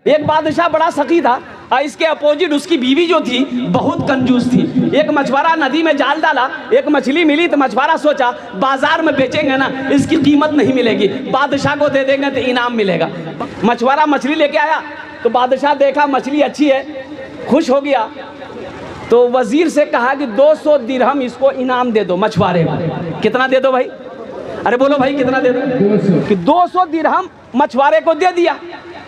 एक बादशाह बड़ा सखी था और इसके अपोजिट उसकी बीवी जो थी बहुत कंजूस थी। एक मछुआरा नदी में जाल डाला, एक मछली मिली तो मछुआरा सोचा बाजार में बेचेंगे ना इसकी कीमत नहीं मिलेगी, बादशाह को दे देंगे तो इनाम मिलेगा। मछुआरा मछली लेके आया तो बादशाह देखा मछली अच्छी है, खुश हो गया, तो वजीर से कहा कि 200 दिरहम इसको इनाम दे दो मछुआरे को। कितना दे दो भाई? अरे बोलो भाई कितना दे दो? कि 200 दिरहम मछुआरे को दे दिया।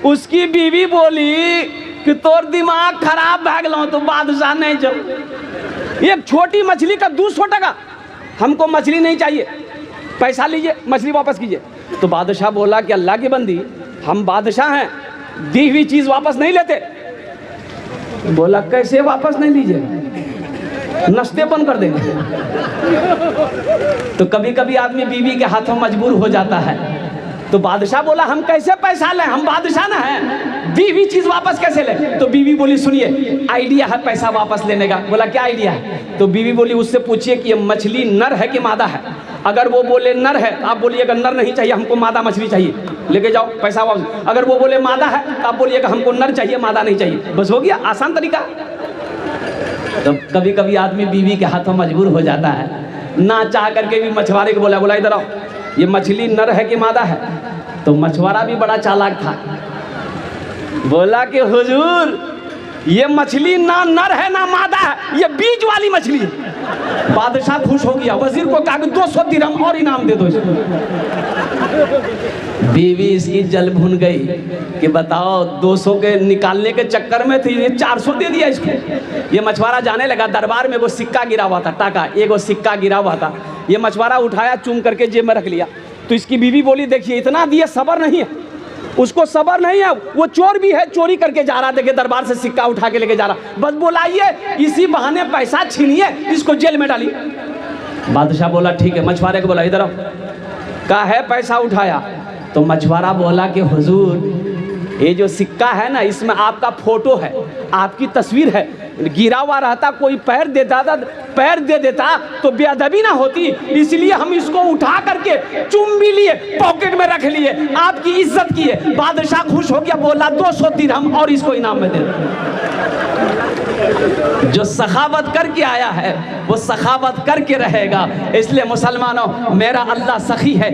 उसकी बीवी बोली कि तोर दिमाग खराब भाग लो तो बादशाह नहीं जो एक छोटी मछली का 200 टका, हमको मछली नहीं चाहिए, पैसा लीजिए, मछली वापस कीजिए। तो बादशाह बोला कि अल्लाह की बंदी हम बादशाह हैं, दी हुई चीज़ वापस नहीं लेते। बोला कैसे वापस नहीं लीजिए? नस्ते बंद कर देंगे। तो कभी कभी आदमी बीवी के हाथों मजबूर हो जाता है। तो बादशाह बोला हम कैसे पैसा लें, हम बादशाह ना हैं, दी हुई चीज़ वापस कैसे लें? तो बीवी बोली सुनिए आइडिया है पैसा वापस लेने का। बोला क्या आइडिया है? तो बीवी बोली उससे पूछिए कि ये मछली नर है कि मादा है। अगर वो बोले नर है तो आप बोलिएगा नर नहीं चाहिए हमको मादा मछली चाहिए, लेके जाओ पैसा वापस। अगर वो बोले मादा है तो आप बोलिएगा हमको नर चाहिए मादा नहीं चाहिए। बस हो गया, आसान तरीका। तो कभी कभी आदमी बीवी के हाथों मजबूर हो जाता है, ना चाह करके भी मछुआरे को बोला बोला इधर आओ ये मछली नर है कि मादा है? तो मछुआरा भी बड़ा चालाक था, बोला कि हुजूर ये मछली ना नर है ना मादा है, ये बीज वाली मछली है। बादशाह खुश हो गया, वजीर को कहा कि 200 दिरहम और इनाम दे दो इसको। बीवी इसकी जल भुन गई कि बताओ 200 के निकालने के चक्कर में थी, ये 400 दे दिया इसको। ये मछुआरा जाने लगा, दरबार में वो सिक्का गिरा हुआ था, टाका एगो सिक्का गिरा हुआ था। ये मछुआरा उठाया, चूम करके जेब में रख लिया। तो इसकी बीवी बोली देखिए इतना दिए सबर नहीं है, उसको सबर नहीं है, वो चोर भी है, चोरी करके जा रहा, देखिए दरबार से सिक्का उठा के लेके जा रहा, बस बुलाइए इसी बहाने पैसा छीनिए, इसको जेल में डालिए। बादशाह बोला ठीक है। मछुआरे को बोला इधर आओ, कहा है पैसा उठाया? तो मछुआरा बोला कि हुजूर ये जो सिक्का है ना इसमें आपका फोटो है, आपकी तस्वीर है, गिरा हुआ रहता कोई पैर दे देता तो बेअदबी ना होती, इसलिए हम इसको उठा करके चुम भी लिए, पॉकेट में रख लिए, आपकी इज्जत किए। बादशाह खुश हो गया, बोला 200 दिरहम और इसको इनाम में दे दो। जो सखावत करके आया है वो सखावत करके रहेगा। इसलिए मुसलमानों मेरा अल्लाह सखी है,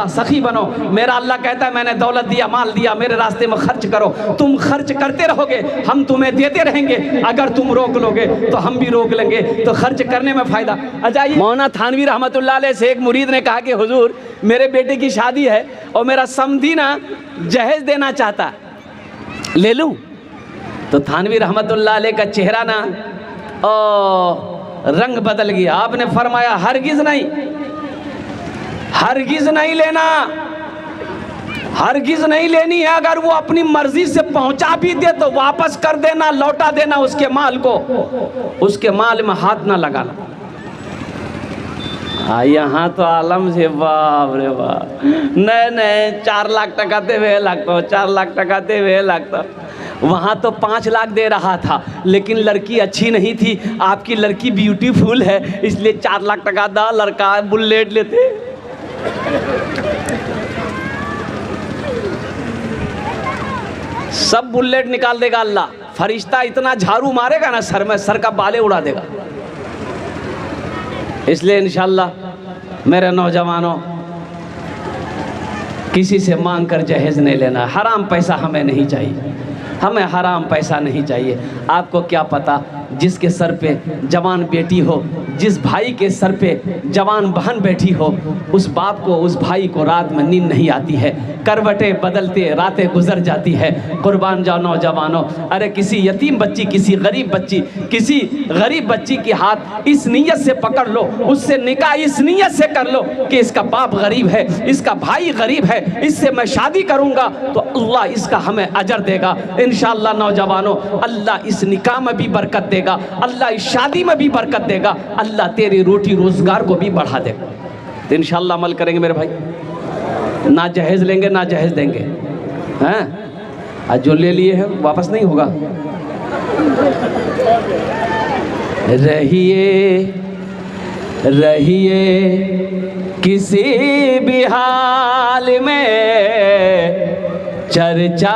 सखी बनो। मेरा अल्लाह कहता है मैंने दौलत दिया, माल दिया, मेरे रास्ते में खर्च करो। तुम खर्च करते रहोगे, हम तुम्हें देते रहेंगे। अगर तुम रोक लोगे तो हम भी रोक लेंगे, तो खर्च करने में फ़ायदा। अच्छा, मौलाना थानवी रहमतुल्लाह अलैह से एक मुरीद ने कहा कि हुजूर मेरे बेटे की शादी है और मेरा समधी ना जहेज देना चाहता, ले लूँ? तो थानवी रहमतुल्लाह अलैह का चेहरा ना रंग बदल गया। आपने फरमाया हरगिज़ नहीं, हरगिज़ नहीं लेना, हरगिज़ नहीं लेनी है। अगर वो अपनी मर्जी से पहुंचा भी दे तो वापस कर देना, लौटा देना उसके माल को, उसके माल में हाथ ना लगाना। यहाँ तो आलम से बाप रे बाप, नहीं 4 लाख टका दे वे लगता, 4 लाख टका दे वे लगता। वहाँ तो 5 लाख दे रहा था, लेकिन लड़की अच्छी नहीं थी। आपकी लड़की ब्यूटीफुल है इसलिए 4 लाख टका दा, लड़का बुलेट लेते। सब बुलेट निकाल देगा अल्लाह, फरिश्ता इतना झाड़ू मारेगा ना सर में, सर का बाले उड़ा देगा। इसलिए इंशाअल्लाह मेरे नौजवानों किसी से मांग कर जहेज नहीं लेना। हराम पैसा हमें नहीं चाहिए, हमें हराम पैसा नहीं चाहिए। आपको क्या पता जिसके सर पे जवान बेटी हो, जिस भाई के सर पे जवान बहन बैठी हो, उस बाप को, उस भाई को रात में नींद नहीं आती है, करवटें बदलते रातें गुजर जाती है। कुर्बान जाओ नौजवानों। अरे किसी यतीम बच्ची, किसी गरीब बच्ची की हाथ इस नीयत से पकड़ लो, उससे निकाह इस नीयत से कर लो कि इसका बाप गरीब है, इसका भाई गरीब है, इससे मैं शादी करूँगा तो अल्लाह इसका हमें अजर देगा इंशाअल्लाह। नौजवानों अल्लाह इस निकाह में भी बरकत देगा, अल्लाह इस शादी में भी बरकत देगा, अल्लाह तेरी रोटी रोजगार को भी बढ़ा देगा। तो इंशाअल्लाह अमल करेंगे मेरे भाई, ना जहेज लेंगे ना जहेज देंगे, हैं? आज जो ले लिए हैं वापस नहीं होगा। रहिए किसी भी हाल में चर्चा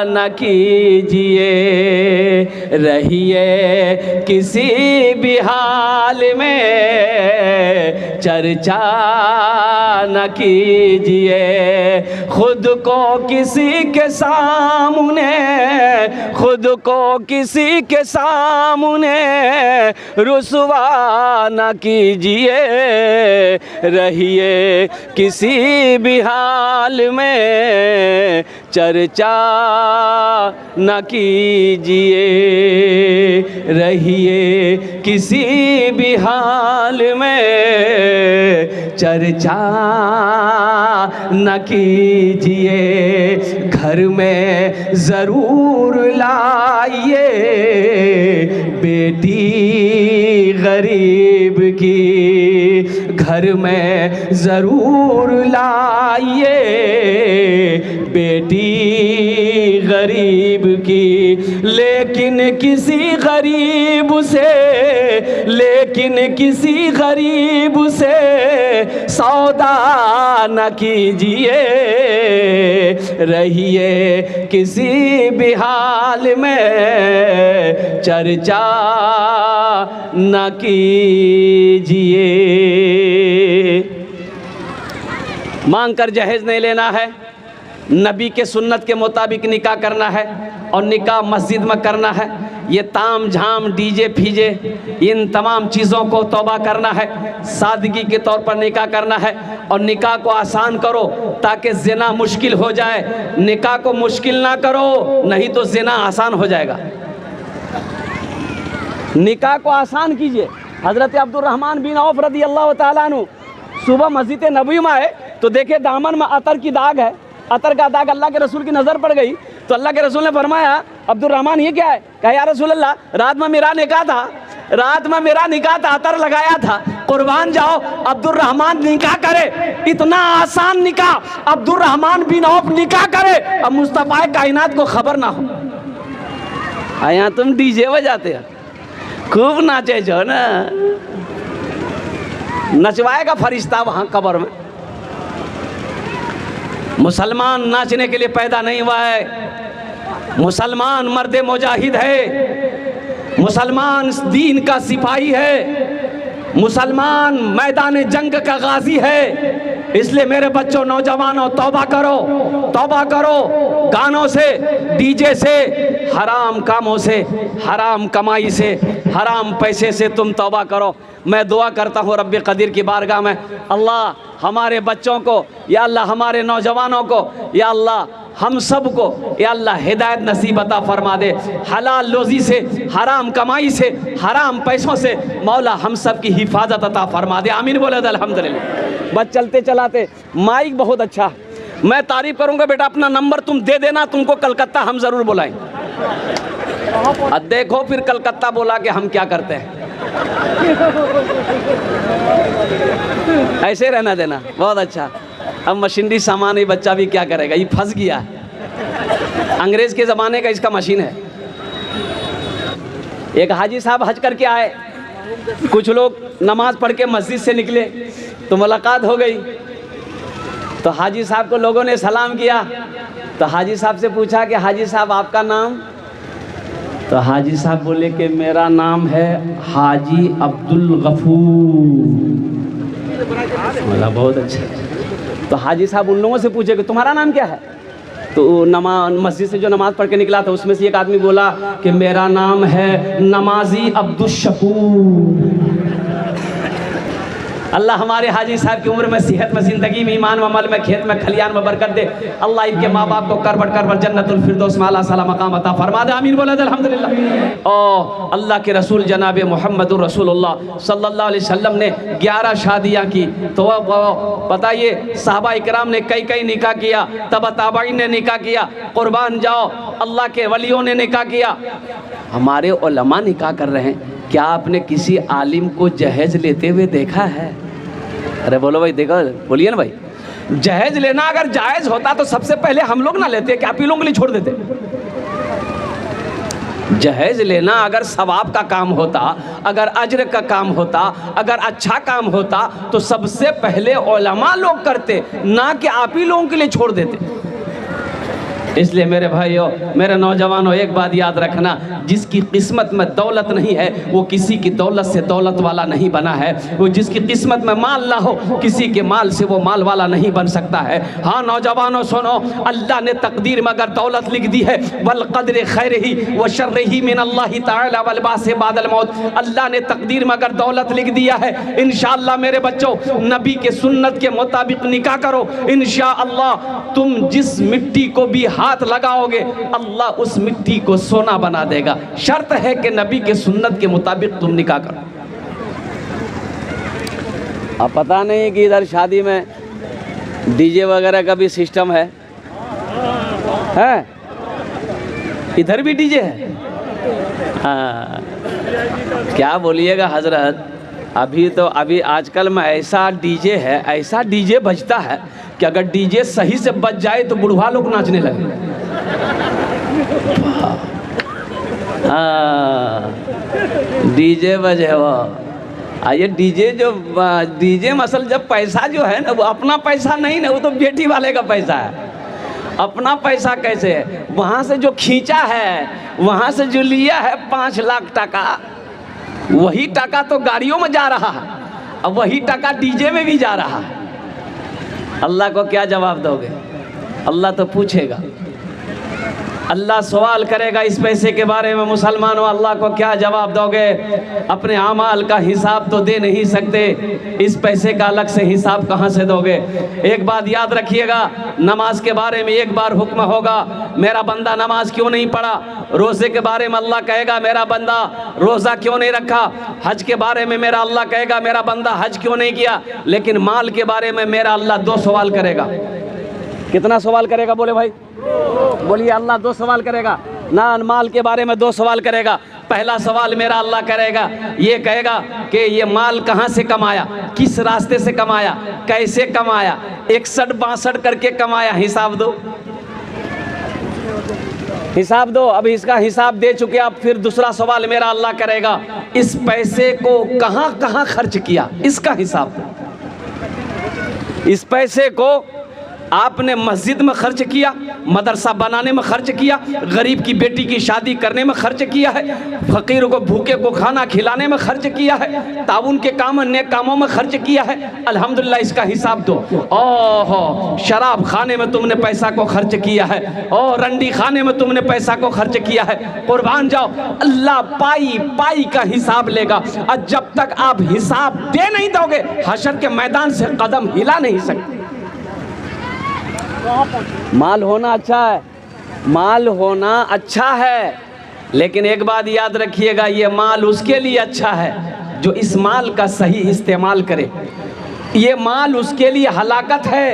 न कीजिए, रहिए किसी भी हाल में चर्चा न कीजिए। खुद को किसी के सामने, खुद को किसी के सामने रुसवा न कीजिए, रहिए किसी भी हाल में चर्चा न कीजिए, रहिए किसी भी हाल में चर्चा न कीजिए। घर में ज़रूर लाइए बेटी गरीब की, घर में ज़रूर लाइए बेटी गरीब की। लेकिन किसी गरीब से, लेकिन किसी गरीब से सौदा न कीजिए, रहिए किसी भी हाल में चर्चा न कीजिए। मांग कर जहेज नहीं लेना है, नबी के सुन्नत के मुताबिक निकाह करना है और निकाह मस्जिद में करना है। ये ताम झाम डीजे फीजे इन तमाम चीज़ों को तौबा करना है, सादगी के तौर पर निकाह करना है और निकाह को आसान करो ताकि ज़िना मुश्किल हो जाए। निकाह को मुश्किल ना करो, नहीं तो ज़िना आसान हो जाएगा। निकाह को आसान कीजिए। हज़रत अब्दुर्रहमान बिन औफ रज़ी अल्लाह तआला अन्हु सुबह मस्जिद नबवी में आए तो देखे दामन में अतर की दाग है, अतर का दाग अल्लाह के रसूल की नज़र पड़ गई। तो अल्लाह के रसूल ने फरमाया, अब्दुर्रहमान ये क्या है? कहा या रसूल अल्लाह, रात में मेरा निकाह था, रात में मेरा निकाह था, अतर लगाया था, कुर्बान जाओ अब्दुर्रहमान निकाह करे। इतना आसान निकाह अब्दुर्रहमान बिन औफ निकाह करे, अब मुस्तफ़ा कायनात को खबर ना हो। यहाँ तुम डीजे बजाते हो, खूब नाचे जो ना, नचवाएगा फरिश्ता वहाँ कब्र में। मुसलमान नाचने के लिए पैदा नहीं हुआ है, मुसलमान मर्द मुजाहिद है, मुसलमान दीन का सिपाही है, मुसलमान मैदान जंग का गाजी है। इसलिए मेरे बच्चों, नौजवानों, तौबा करो, तौबा करो। गानों से, डीजे से, हराम कामों से, हराम कमाई से, हराम पैसे से तुम तौबा करो। मैं दुआ करता हूँ रब्बे कदीर की बारगाह में, अल्लाह हमारे बच्चों को, या अल्लाह हमारे नौजवानों को, या अल्लाह हम सब को, या अल्लाह हिदायत नसीब अता फरमा दे। हलाल रोज़ी से, हराम कमाई से, हराम पैसों से मौला हम सब की हिफाजत अता फरमा दे। आमीन बोले अल्हम्दुलिल्लाह। बस चलते चलाते माइक बहुत अच्छा, मैं तारीफ़ करूँगा बेटा, अपना नंबर तुम दे देना, तुमको कलकत्ता हम ज़रूर बुलाएं। अब देखो फिर कलकत्ता बोला कि हम क्या करते हैं। ऐसे रहना देना, बहुत अच्छा। अब मशीनरी सामान ही बच्चा भी क्या करेगा, ये फंस गया है, अंग्रेज़ के ज़माने का इसका मशीन है। एक हाजी साहब हज करके आए, कुछ लोग नमाज पढ़ के मस्जिद से निकले तो मुलाकात हो गई। तो हाजी साहब को लोगों ने सलाम किया, तो हाजी साहब से पूछा कि हाजी साहब आपका नाम? तो हाजी साहब बोले कि मेरा नाम है हाजी अब्दुल गफूर। बोला बहुत अच्छा। तो हाजी साहब उन लोगों से पूछे कि तुम्हारा नाम क्या है? तो मस्जिद से जो नमाज़ पढ़ के निकला था उसमें से एक आदमी बोला कि मेरा नाम है नमाजी अब्दुल शकूर। अल्लाह हमारे हाजी साहब की उम्र में, सेहत में, ज़िंदगी में, ईमान में, अमल में, खेत में, खलियान में बरकत दे। अल्लाह इनके माँ बाप को कर जन्नतुल फिरदौस में आला साला मकाम अता फरमा दे। आमीन बोले अल्हम्दुलिल्लाह। और अल्लाह के रसूल जनाब मुहम्मदुर रसूलुल्लाह सल्लल्लाहु अलैहि वसल्लम ने 11 शादियाँ की। तो बताइए साहबा इकराम ने कई निकाह किया, तबा ताबईन ने निकाह किया, कुर्बान जाओ अल्लाह के वलियों ने निकाह किया, हमारे उलमा निकाह कर रहे हैं। क्या आपने किसी आलिम को जहेज लेते हुए देखा है? अरे बोलो भाई, देखो, बोलिए ना भाई। जहेज लेना अगर जायज़ होता तो सबसे पहले हम लोग ना लेते, क्या आप ही लोगों के लिए छोड़ देते? जहेज लेना अगर सवाब का काम होता, अगर अज्र का काम होता, अगर अच्छा काम होता तो सबसे पहले उलमा लोग करते, ना कि आप ही लोगों के लिए छोड़ देते। इसलिए मेरे भाइयों, मेरे नौजवानों, एक बात याद रखना, जिसकी किस्मत में दौलत नहीं है वो किसी की दौलत से दौलत वाला नहीं बना है। वो जिसकी किस्मत में माल ना हो किसी के माल से वो माल वाला नहीं बन सकता है। हाँ नौजवानों सुनो, अल्लाह ने तकदीर में अगर दौलत लिख दी है, वल क़द्र खैरिही व शर्रिही मिन अल्लाह तआला वल बासे बादल मौत, अल्लाह ने तकदीर में अगर दौलत लिख दिया है, इंशाअल्लाह मेरे बच्चों नबी के सुन्नत के मुताबिक निकाह करो। इंशाअल्लाह तुम जिस मिट्टी को भी हाथ लगाओगे अल्लाह उस मिट्टी को सोना बना देगा। शर्त है कि नबी के सुन्नत के मुताबिक तुम निकाह करो। अब पता नहीं कि इधर शादी में डीजे वगैरह का भी सिस्टम है? इधर भी डीजे है? हाँ, क्या बोलिएगा हजरत, अभी आजकल में ऐसा डीजे है, ऐसा डीजे बजता है कि अगर डीजे सही से बज जाए तो बुढ़वा लोग नाचने लगे। हाँ, डीजे बजे वो ये डीजे मसल जब पैसा जो है ना वो अपना पैसा नहीं ना, वो तो बेटी वाले का पैसा है। अपना पैसा कैसे है? वहाँ से जो खींचा है, वहाँ से जो लिया है 5 लाख टका, वही टका तो गाड़ियों में जा रहा है, अब वही टका डीजे में भी जा रहा है। अल्लाह को क्या जवाब दोगे? अल्लाह तो पूछेगा, अल्लाह सवाल करेगा इस पैसे के बारे में। मुसलमानों, अल्लाह को क्या जवाब दोगे? अपने आमाल का हिसाब तो दे नहीं सकते, इस पैसे का अलग से हिसाब कहाँ से दोगे? एक बात याद रखिएगा, नमाज के बारे में एक बार हुक्म होगा, मेरा बंदा नमाज क्यों नहीं पढ़ा? रोज़े के बारे में अल्लाह कहेगा मेरा बंदा रोज़ा क्यों नहीं रखा? हज के बारे में मेरा अल्लाह कहेगा मेरा बंदा हज क्यों नहीं किया? लेकिन माल के बारे में मेरा अल्लाह 2 सवाल करेगा। कितना सवाल करेगा बोले भाई? बोलिए, अल्लाह 2 सवाल करेगा ना। माल के बारे में 2 सवाल करेगा। पहला सवाल मेरा अल्लाह करेगा, ये कहेगा कि ये माल कहाँ से कमाया, किस रास्ते से कमाया, कैसे कमाया, 61-62 करके कमाया, हिसाब दो, हिसाब दो। अब इसका हिसाब दे चुके, अब फिर दूसरा सवाल मेरा अल्लाह करेगा, इस पैसे को कहाँ कहाँ खर्च किया, इसका हिसाब दो। इस पैसे को आपने मस्जिद में खर्च किया, मदरसा बनाने में खर्च किया, गरीब की बेटी की शादी करने में खर्च किया है, फ़कीर को भूखे को खाना खिलाने में खर्च किया है, ताउन के काम नेक कामों में खर्च किया है, अल्हम्दुलिल्लाह इसका हिसाब दो। ओहो, शराब खाने में तुमने पैसा को खर्च किया है, और रंडी खाने में तुमने पैसा को खर्च किया है, कुर्बान जाओ, अल्लाह पाई पाई का हिसाब लेगा। और जब तक आप हिसाब दे नहीं दोगे हशर के मैदान से कदम हिला नहीं सकते। माल होना अच्छा है, माल होना अच्छा है, लेकिन एक बात याद रखिएगा, ये माल उसके लिए अच्छा है जो इस माल का सही इस्तेमाल करे। ये माल उसके लिए हलाकत है,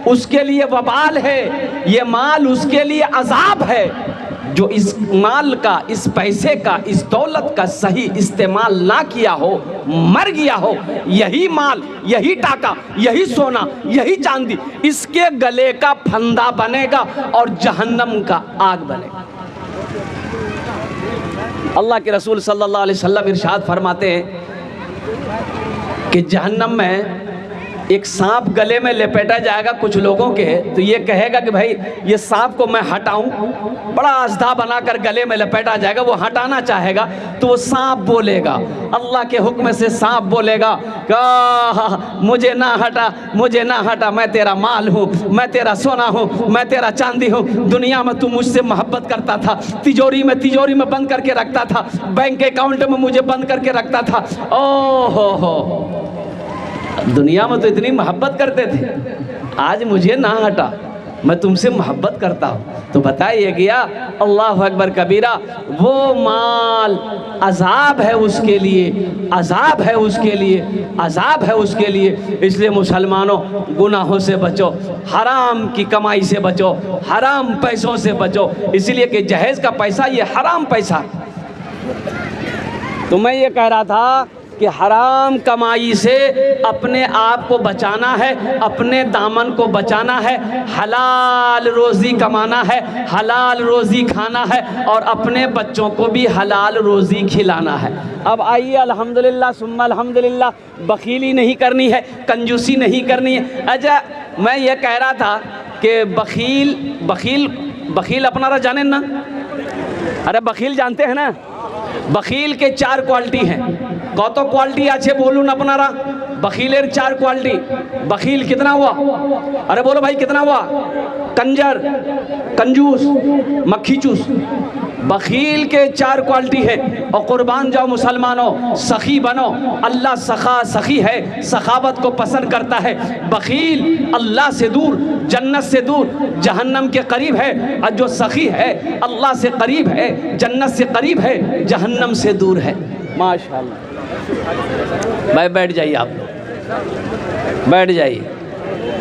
उसके लिए वबाल है, ये माल उसके लिए अजाब है जो इस माल का, इस पैसे का, इस दौलत का सही इस्तेमाल ना किया हो, मर गया हो। यही माल, यही टाका, यही सोना, यही चांदी इसके गले का फंदा बनेगा और जहन्नम का आग बनेगा। अल्लाह के रसूल सल्लल्लाहु अलैहि वसल्लम इरशाद फरमाते हैं कि जहन्नम में एक सांप गले में लपेटा जाएगा कुछ लोगों के, तो ये कहेगा कि भाई ये सांप को मैं हटाऊं, बड़ा अजदा बनाकर गले में लपेटा जाएगा, वो हटाना चाहेगा तो वो सांप बोलेगा, अल्लाह के हुक्म से सांप बोलेगा कि मुझे ना हटा, मुझे ना हटा, मैं तेरा माल हूँ, मैं तेरा सोना हूँ, मैं तेरा चांदी हूँ, दुनिया में तू मुझसे मोहब्बत करता था, तिजोरी में बंद करके रखता था, बैंक अकाउंट में मुझे बंद करके रखता था, ओ हो दुनिया में तो इतनी मोहब्बत करते थे, आज मुझे ना हटा, मैं तुमसे मोहब्बत करता हूँ। तो बताइए गया, अल्लाह अकबर कबीरा, वो माल अजाब है उसके लिए, अजाब है उसके लिए, अजाब है उसके लिए। इसलिए मुसलमानों, गुनाहों से बचो, हराम की कमाई से बचो, हराम पैसों से बचो, इसलिए कि जहेज़ का पैसा ये हराम पैसा। तो मैं ये कह रहा था कि हराम कमाई से अपने आप को बचाना है, अपने दामन को बचाना है, हलाल रोज़ी कमाना है, हलाल रोज़ी खाना है और अपने बच्चों को भी हलाल रोज़ी खिलाना है। अब आइए, अल्हम्दुलिल्लाह सुम्मा अल्हम्दुलिल्लाह, बखीली नहीं करनी है, कंजूसी नहीं करनी है। अच्छा, मैं ये कह रहा था कि बखील बखील अपनारा जाने ना? अरे बखील जानते हैं ना? बखील के 4 क्वालिटी हैं। कत क्वालिटी आछे बोलून अपनारा? बखीलेर 4 क्वालिटी। बखील कितना हुआ? अरे बोलो भाई कितना हुआ? कंजर, कंजूस, मक्खी चूस। बखील के 4 क्वालिटी है। और कुर्बान जाओ मुसलमानों, सखी बनो। अल्लाह सखा सखी है, सखावत को पसंद करता है। बखील अल्लाह से दूर, जन्नत से दूर, जहन्नम के करीब है। और जो सखी है अल्लाह से करीब है, जन्नत से करीब है, जहन्नम से दूर है। माशाअल्लाह। भाई बैठ जाइए, आप बैठ जाइए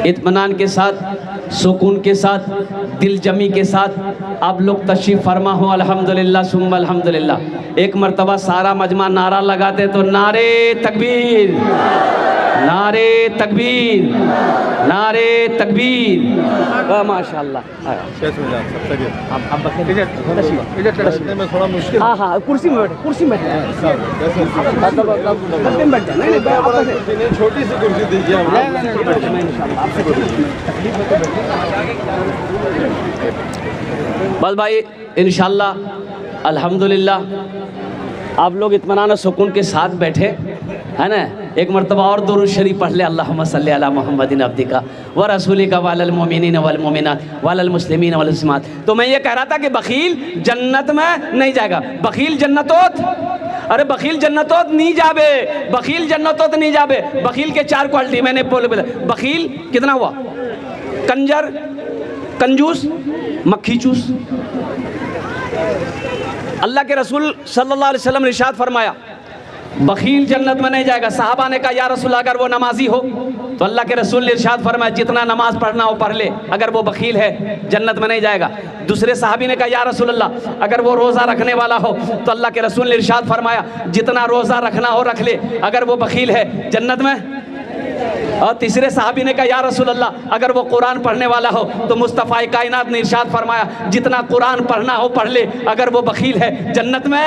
इत्मीनान के साथ, सुकून के साथ, दिल जमी के साथ आप लोग तशरीफ़ फरमा हो। अल्हम्दुलिल्लाह सुम्मा अल्हम्दुलिल्लाह। एक मरतबा सारा मजमा नारा लगाते तो नारे तकबीर, नारे तकबीर, नारे तकबीर। माशाअल्लाह। थोड़ा मुश्किल। हाँ हाँ, कुर्सी में बैठे, कुर्सी में बैठे, छोटी सी कुर्सी दीजिए। बस भाई इंशाअल्लाह अल्हम्दुलिल्लाह आप लोग इत्मीनान और सुकून के साथ बैठे है ना। एक मरतबा और दुरूद शरीफ पढ़ ले, अल्लाहुम्मा सल्ली अला मुहम्मदिन अब्दिका व रसूलिका वअलल मुमिनीन वल मुमिनात वअलल मुस्लिमीन वल मुस्लिमात। तो मैं ये कह रहा था कि बखील जन्नत में नहीं जाएगा। बखील जन्नतोत, अरे बखील जन्नतोत नहीं जाबे, बखील जन्नतोत नहीं जाबे। बखील के 4 क्वालिटी मैंने बोले। बखील कितना हुआ? कंजर, कंजूस, मक्खी चूस। अल्लाह के रसूल सल्लल्लाहु अलैहि वसल्लम ने इरशाद फरमाया बखील जन्नत में नहीं जाएगा। साहबा ने कहा या रसूल अगर वो नमाजी हो? तो अल्लाह के रसूल ने इरशाद फरमाया जितना नमाज पढ़ना हो पढ़ ले, अगर वो बखील है जन्नत में नहीं जाएगा। दूसरे साहबी ने कहा या रसूल अल्लाह अगर वो रोज़ा रखने वाला हो? तो अल्लाह के रसूल ने इरशाद फरमाया जितना रोज़ा रखना हो रख ले, अगर वो बखील है जन्नत में। और तीसरे साहबी ने कहा या रसूल अल्लाह अगर वो कुरान पढ़ने वाला हो? तो मुस्तफ़ा कायनात ने इरशाद फरमाया जितना कुरान पढ़ना हो पढ़ ले, अगर वो बखील है जन्नत में।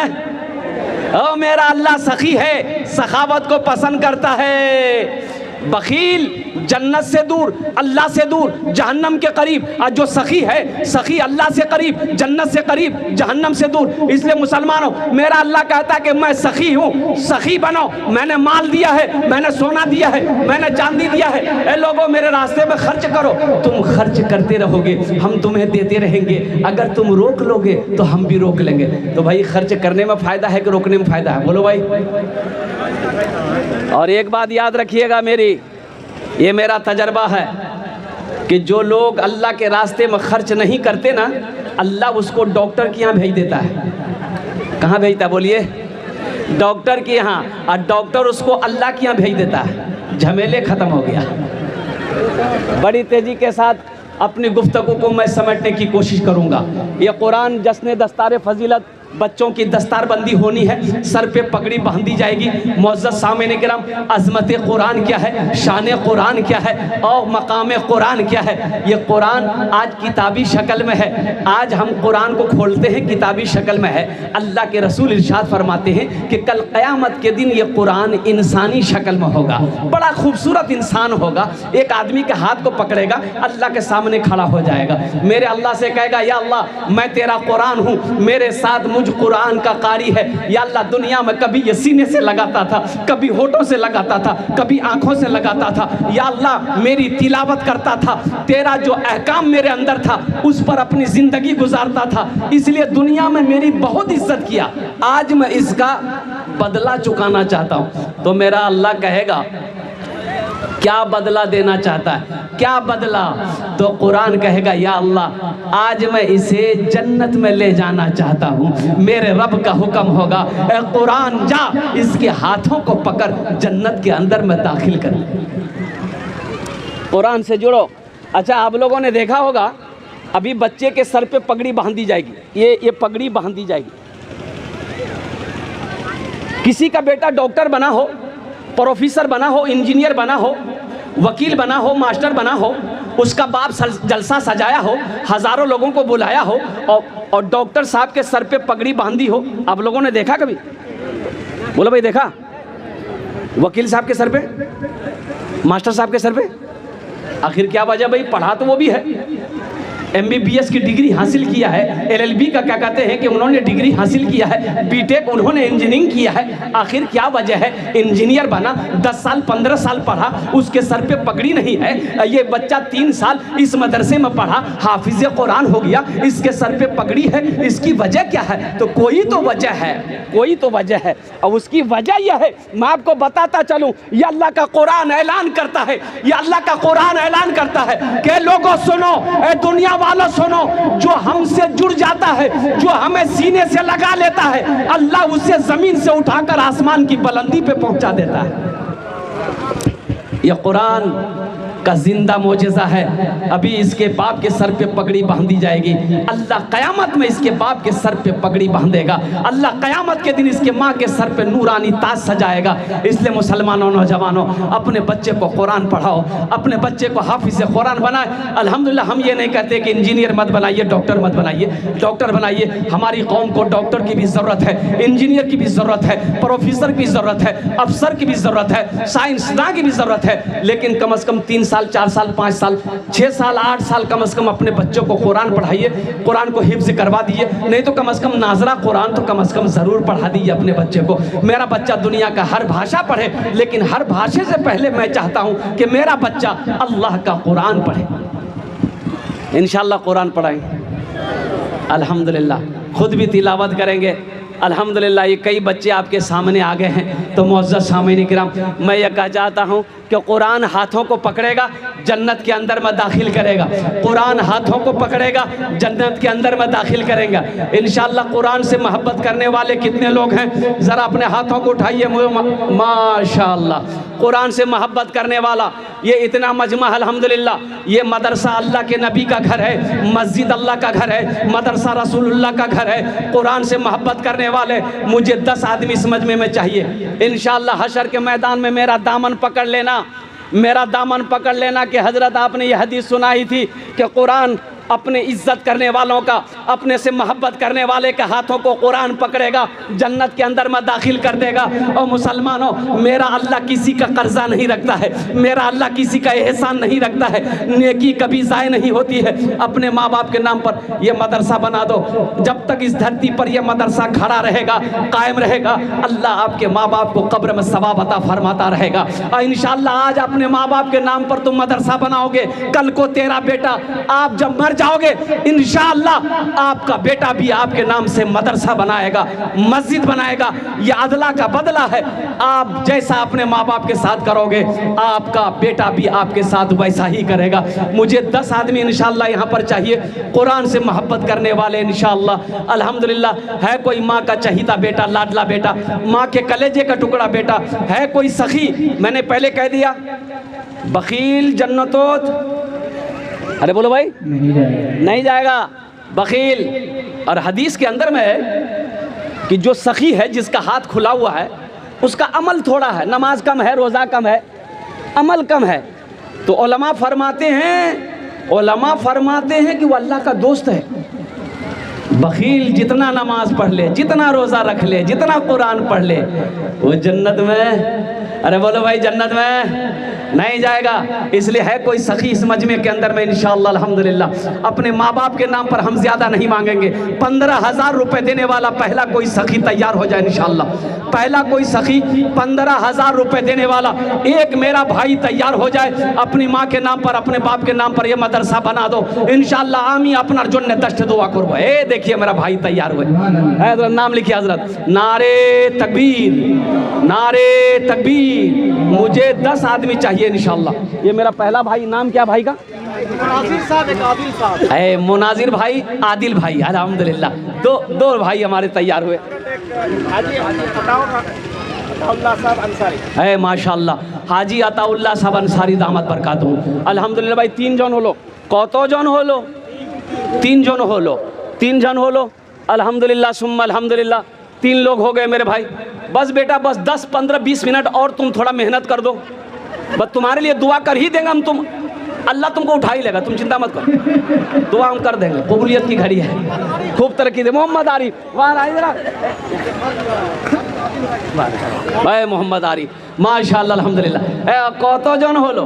ओ मेरा अल्लाह सखी है, सखावत को पसंद करता है। बखील जन्नत से दूर, अल्लाह से दूर, जहन्नम के करीब। और जो सखी है, सखी अल्लाह से करीब, जन्नत से करीब, जहन्नम से दूर। इसलिए मुसलमानों, मेरा अल्लाह कहता है कि मैं सखी हूँ, सखी बनो। मैंने माल दिया है, मैंने सोना दिया है, मैंने चांदी दिया है। ए लोगों मेरे रास्ते में खर्च करो। तुम खर्च करते रहोगे, हम तुम्हें देते रहेंगे। अगर तुम रोक लोगे तो हम भी रोक लेंगे। तो भाई खर्च करने में फ़ायदा है कि रोकने में फ़ायदा है? बोलो भाई। और एक बात याद रखिएगा मेरी, ये मेरा तजर्बा है कि जो लोग अल्लाह के रास्ते में खर्च नहीं करते ना, अल्लाह उसको डॉक्टर के यहाँ भेज देता है। कहाँ भेजता है बोलिए? डॉक्टर के यहाँ। और डॉक्टर उसको अल्लाह के यहाँ भेज देता है। झमेले ख़त्म हो गया। बड़ी तेज़ी के साथ अपनी गुफ्तगू को मैं समेटने की कोशिश करूँगा। ये कुरान जश्न दस्तार फजीलत, बच्चों की दस्तारबंदी होनी है, सर पे पगड़ी बांधी जाएगी। मुअज़्ज़ज़ सामईन किराम, अज़मत कुरान क्या है, शान कुरान क्या है और मकाम कुरान क्या है? ये कुरान आज किताबी शक्ल में है। आज हम कुरान को खोलते हैं, किताबी शक्ल में है। अल्लाह के रसूल इरशाद फरमाते हैं कि कल क़यामत के दिन ये कुरान इंसानी शक्ल में होगा। बड़ा खूबसूरत इंसान होगा, एक आदमी के हाथ को पकड़ेगा, अल्लाह के सामने खड़ा हो जाएगा। मेरे अल्लाह से कहेगा या अल्लाह मैं तेरा कुरान हूँ, मेरे साथ मुझ कुरान का कारी है। या अल्लाह दुनिया में कभी ये सीने से लगाता था, कभी होठों से लगाता था, कभी आंखों से लगाता था। या अल्लाह मेरी तिलावत करता था, तेरा जो अहकाम मेरे अंदर था उस पर अपनी ज़िंदगी गुजारता था, इसलिए दुनिया में मेरी बहुत इज्जत किया। आज मैं इसका बदला चुकाना चाहता हूँ। तो मेरा अल्लाह कहेगा क्या बदला देना चाहता है? क्या बदला? तो कुरान कहेगा या अल्लाह आज मैं इसे जन्नत में ले जाना चाहता हूँ। मेरे रब का हुक्म होगा ए कुरान जा, इसके हाथों को पकड़ जन्नत के अंदर में दाखिल कर। कुरान से जुड़ो। अच्छा आप लोगों ने देखा होगा अभी बच्चे के सर पे पगड़ी बांधी जाएगी, ये पगड़ी बांधी जाएगी। किसी का बेटा डॉक्टर बना हो, प्रोफेसर बना हो, इंजीनियर बना हो, वकील बना हो, मास्टर बना हो, उसका बाप जलसा सजाया हो, हज़ारों लोगों को बुलाया हो और डॉक्टर साहब के सर पे पगड़ी बांधी हो। आप लोगों ने देखा कभी? बोलो भाई देखा? वकील साहब के सर पे, मास्टर साहब के सर पे? आखिर क्या वजह भाई? पढ़ा तो वो भी है, MBBS की डिग्री हासिल किया है, LLB का क्या कहते हैं कि उन्होंने डिग्री हासिल किया है, BTech उन्होंने इंजीनियरिंग किया है। आखिर क्या वजह है? इंजीनियर बना, 10 साल 15 साल पढ़ा, उसके सर पे पगड़ी नहीं है। ये बच्चा 3 साल इस मदरसे में पढ़ा, हाफिज कुरान हो गया, इसके सर पे पगड़ी है। इसकी वजह क्या है? तो कोई तो वजह है, कोई तो वजह है। और उसकी वजह यह है, मैं आपको बताता चलूं, ये अल्लाह का कुरान ऐलान करता है, ये अल्लाह का कुरान ऐलान करता है कि लोगों सुनो, ए दुनिया वालों सुनो, जो हमसे जुड़ जाता है, जो हमें सीने से लगा लेता है, अल्लाह उसे जमीन से उठाकर आसमान की बुलंदी पे पहुंचा देता है। यह कुरान का जिंदा मोजेज़ा है। अभी इसके बाप के सर पे पगड़ी बांधी जाएगी, अल्लाह क़यामत में इसके बाप के सर पे पगड़ी बांधेगा, अल्लाह क़यामत के दिन इसके माँ के सर पे नूरानी ताज सजाएगा। इसलिए मुसलमानों, नौजवानों, अपने बच्चे को कुरान पढ़ाओ, अपने बच्चे को हाफिज़ कुरान बनाए। अल्हम्दुलिल्लाह, हम ये नहीं कहते कि इंजीनियर मत बनाइए, डॉक्टर मत बनाइए, डॉक्टर बनाइए। हमारी कौम को डॉक्टर की भी ज़रूरत है, इंजीनियर की भी ज़रूरत है, प्रोफेसर की ज़रूरत है, अफसर की भी ज़रूरत है, साइंसदान की भी ज़रूरत है। लेकिन कम से कम 3 साल 4 साल 5 साल 6 साल 8 साल कम से कम अपने बच्चों को कुरान पढ़ाइए, कुरान को हिफ्ज़ करवा दीजिए। नहीं तो कम से कम नाजरा कुरान तो कम से कम ज़रूर पढ़ा दीजिए अपने बच्चे को। मेरा बच्चा दुनिया का हर भाषा पढ़े, लेकिन हर भाषा से पहले मैं चाहता हूँ कि मेरा बच्चा अल्लाह का कुरान पढ़े। इंशाअल्लाह कुरान पढ़ाएंगे, अल्हम्दुलिल्लाह, खुद भी तिलावत करेंगे। अल्हम्दुलिल्लाह, ये कई बच्चे आपके सामने आ गए हैं। तो मुअज़्ज़ज़ सामीन किराम, मैं ये कहा चाहता हूँ कि कुरान हाथों को पकड़ेगा, जन्नत के अंदर में दाखिल करेगा। कुरान हाथों को पकड़ेगा, जन्नत के अंदर में दाखिल करेगा इंशाअल्लाह। कुरान से मोहब्बत करने वाले कितने लोग हैं? ज़रा अपने हाथों को उठाइए। माशाअल्लाह, कुरान से मोहब्बत करने वाला ये इतना मजमा, अल्हम्दुलिल्लाह। ये मदरसा अल्लाह के नबी का घर है, मस्जिद अल्लाह का घर है, मदरसा रसूलुल्लाह का घर है। कुरान से मोहब्बत करने वाले मुझे 10 आदमी इस मजमे में चाहिए इंशाअल्लाह। हशर के मैदान में मेरा दामन पकड़ लेना, मेरा दामन पकड़ लेना कि हज़रत आपने ये हदीस सुनाई थी कि कुरान अपने इज्जत करने वालों का, अपने से मोहब्बत करने वाले के हाथों को कुरान पकड़ेगा, जन्नत के अंदर में दाखिल कर देगा। और मुसलमानों, मेरा अल्लाह किसी का कर्जा नहीं रखता है, मेरा अल्लाह किसी का एहसान नहीं रखता है, नेकी कभी ज़ाय नहीं होती है। अपने माँ बाप के नाम पर यह मदरसा बना दो, जब तक इस धरती पर यह मदरसा खड़ा रहेगा, कायम रहेगा, अल्लाह आपके माँ बाप को कब्र में सवाब अता फरमाता रहेगा। और इंशाअल्लाह आज अपने माँ बाप के नाम पर तुम मदरसा बनाओगे, कल को तेरा बेटा, आप जब मर जाओगे इंशाअल्लाह आपका बेटा भी आपके नाम से मदरसा बनाएगा, मस्जिद बनाएगा। यह अदला का बदला है। आप जैसा अपने माँ बाप के साथ करोगे, आपका बेटा भी आपके साथ वैसा ही करेगा। मुझे 10 आदमी इंशाअल्लाह यहाँ पर चाहिए, कुरान से मोहब्बत करने वाले इंशाअल्लाह। अल्हम्दुलिल्लाह, है कोई माँ का चहीता बेटा, लाडला बेटा, माँ के कलेजे का टुकड़ा बेटा, है कोई सखी? मैंने पहले कह दिया, बखील जन्नतोत, अरे बोलो भाई, नहीं जाएगा बखील। और हदीस के अंदर में है कि जो सखी है, जिसका हाथ खुला हुआ है, उसका अमल थोड़ा है, नमाज कम है, रोज़ा कम है, अमल कम है। तो उलमा फरमाते हैं कि वो अल्लाह का दोस्त है। बखील जितना नमाज पढ़ ले, जितना रोज़ा रख ले, जितना कुरान पढ़ ले, वो जन्नत में, अरे बोलो भाई, जन्नत में नहीं जाएगा। इसलिए है कोई सखी इस मजमे के अंदर में इंशाअल्लाह अल्हम्दुलिल्लाह। अपने माँ बाप के नाम पर हम ज़्यादा नहीं मांगेंगे। 15,000 रुपये देने वाला पहला कोई सखी तैयार हो जाए इंशाअल्लाह। पहला कोई सखी 15,000 रुपये देने वाला एक मेरा भाई तैयार हो जाए, अपनी माँ के नाम पर, अपने बाप के नाम पर यह मदरसा बना दो इंशाअल्लाह। आमी अपना जोन दस्ट दुआ करो। ए देखिए मेरा भाई तैयार हुए, नाम लिखिए हजरत, नारे तकबीर, नारे तकबीर। मुझे 10 आदमी चाहिए इंशाअल्लाह। ये मेरा पहला भाई, नाम क्या भाई का? मुनाजिर साहब, एक आदिल साहब है, मुनाजिर भाई, आदिल भाई, अल्हम्दुलिल्लाह। दो भाई हमारे तैयार हुए। है माशाअल्लाह, हाजी अताउल्लाह साहब अंसारी दामत बरकातहू। अल्हम्दुलिल्लाह भाई, 3 जन होलो, कतो जन होलो? 3 जन होलो, 3 जन होलो। अल्हम्दुलिल्लाह सुम्मा अल्हम्दुलिल्लाह, 3 लोग हो गए मेरे भाई। बस बेटा, बस 10, 15, 20 मिनट और तुम थोड़ा मेहनत कर दो, बस तुम्हारे लिए दुआ कर ही देंगे हम। तुम, अल्लाह तुमको उठा ही लेगा, तुम चिंता मत करो, दुआ हम कर देंगे। कबूलियत की घड़ी है, खूब तरक्की दे। मोहम्मद आरिफ, वहाँ आइए जरा भाई, मोहम्मद आरिफ, माशाअल्लाह अल्हम्दुलिल्लाह। कतो जन होलो?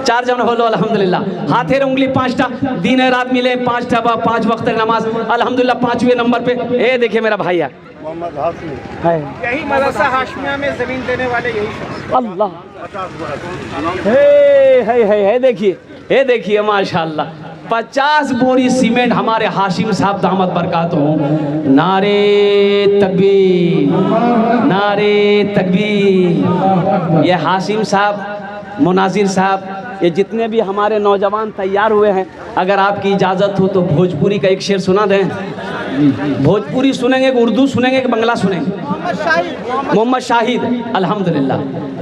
4 जन हो लो अल्हम्दुलिल्लाह। हाथेर उंगली 5टा, दिन है रात मिले 5टा 5 वक्त नमाज अल्हम्दुलिल्लाह। 5वें नंबर पे ये देखिए मेरा भाई है मोहम्मद हाशमी, है यही मदरसा हाशमिया में जमीन देने वाले यही अल्लाह है। देखिए ये देखिए माशाल्लाह 50 बोरी सीमेंट हमारे हाशिम साहब दामत बरकात हो। नारे तकबीर, नारे तकबीर। ये हाशिम साहब, मुनाजिर साहब, ये जितने भी हमारे नौजवान तैयार हुए हैं, अगर आपकी इजाज़त हो तो भोजपुरी का एक शेर सुना दें। भोजपुरी सुनेंगे कि उर्दू सुनेंगे कि बंगला सुनेंगे? मोहम्मद शाहिद अल्हम्दुलिल्लाह।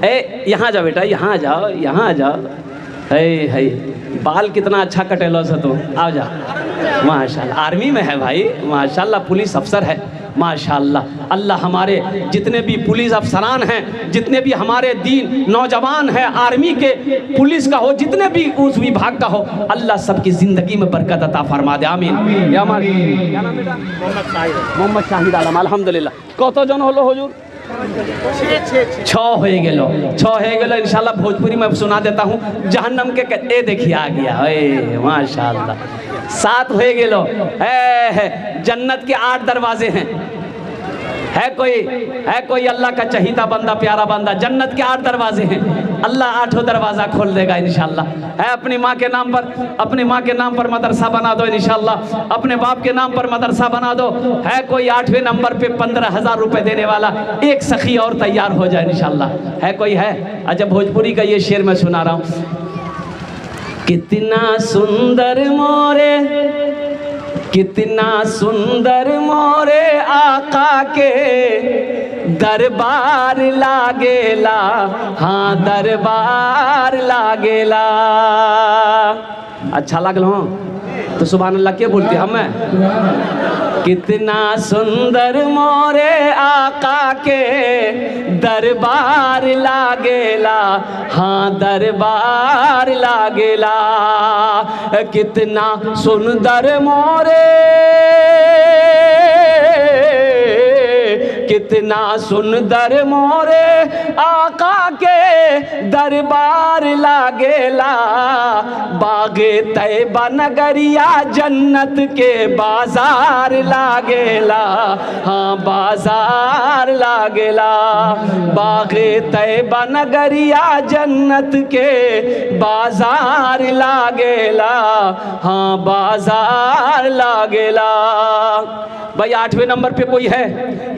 ए यहाँ जाओ बेटा, यहाँ जाओ, यहाँ जाओ। है बाल कितना अच्छा कटेलो से तो आओ जा। माशाल्लाह आर्मी में है भाई, माशाल्लाह पुलिस अफसर है माशाल्लाह। अल्लाह हमारे जितने भी पुलिस अफसरान हैं, जितने भी हमारे दीन नौजवान हैं, आर्मी के, पुलिस का हो, जितने भी उस विभाग का हो, अल्लाह सबकी ज़िंदगी में बरकत अता फरमा दे, आमीन। या हमारे क्या नाम बेटा? मोहम्मद शाहिद आलम अल्हम्दुलिल्लाह। कत जन हलो हुजूर? 6 हो गेलो इंशाल्लाह। भोजपुरी में सुना देता हूँ। जहन्नम के ए देखिए आ गया माशाल्लाह। 7 हो गेलो है। जन्नत के 8 दरवाजे हैं। है कोई अल्लाह का चहीता बंदा, प्यारा बंदा? जन्नत के 8 दरवाजे हैं, अल्लाह 8 दरवाज़ा खोल देगा इंशाल्लाह। है अपनी माँ के नाम पर मदरसा बना दो इंशाल्लाह। अपने बाप के नाम पर मदरसा बना दो। है कोई 8वें नंबर पे 15,000 रुपये देने वाला, एक सखी और तैयार हो जाए इंशाल्लाह। है कोई है? अच्छा भोजपुरी का ये शेर मैं सुना रहा हूँ। कितना सुंदर मोरे, कितना सुंदर मोरे आका के दरबार लागेला, हाँ दरबार लागेला। अच्छा लगल हो तो सुभान अल्लाह क्या बोलते हमें? कितना सुंदर मोरे आका के दरबार लागेला, हाँ दरबार लागेला। कितना सुंदर मोरे, कितना सुंदर मोरे आका के दरबार लागेला। बागे तैबा नगरिया जन्नत के बाजार लागेला, हाँ बाजार लागेला। बागे तैबा नगरिया जन्नत के बाजार लागेला, हाँ बाजार लागेला। भाई 8वें नंबर पे कोई है?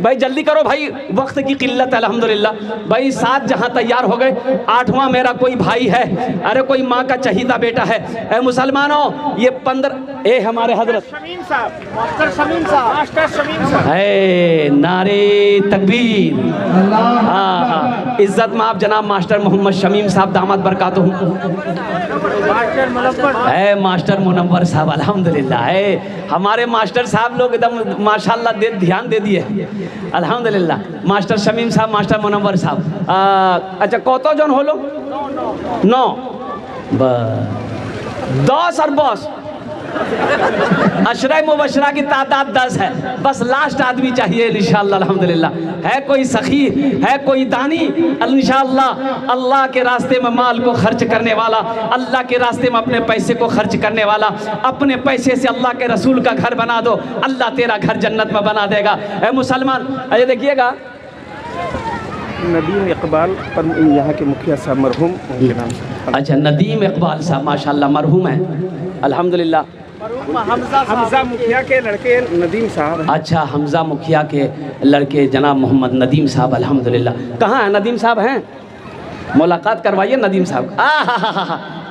भाई जल्दी करो भाई, वक्त की किल्लत है अल्हम्दुलिल्लाह। भाई 7 जहां तैयार हो गए, 8वां मेरा कोई भाई है। अरे कोई माँ का चहीता बेटा है। ए मुसलमानों, ये 15 ए हमारे हजरत शमीम साहब, मास्टर शमीम साहब है। नारे तकबीर। हाँ इज्जत में आप जनाब मास्टर मोहम्मद शमीम साहब दामत बरकातहू है। मास्टर मुनव्वर साहब अल्हम्दुलिल्लाह है। हमारे मास्टर साहब लोग एकदम माशाल्लाह ध्यान दे दिए अल्हम्दुलिल्लाह। मास्टर शमीम साहब, मास्टर मुनव्वर साहब। अच्छा कतो जन हो लो? 9 10 और बस अशरा मुबशरा की तादाद 10 है, बस लास्ट आदमी चाहिए इंशाअल्लाह अल्हम्दुलिल्लाह। है कोई सखी, है कोई दानी इंशाअल्लाह, अल्लाह के रास्ते में माल को खर्च करने वाला, अल्लाह के रास्ते में अपने पैसे को खर्च करने वाला। अपने पैसे से अल्लाह के रसूल का घर बना दो, अल्लाह तेरा घर जन्नत में बना देगा। है मुसलमान, अरे देखिएगा नदीम इकबाल यहाँ के मुखिया साहब मरहूम उनके नाम से। अच्छा नदीम इकबाल साहब माशाल्लाह मरहूम है अल्हम्दुलिल्लाह। हमजा मुखिया के लड़के नदीम साहब। अच्छा हमजा मुखिया के लड़के जनाब मोहम्मद नदीम साहब अल्हम्दुलिल्लाह। कहाँ है नदीम साहब? हैं, मुलाकात करवाइए नदीम साहब।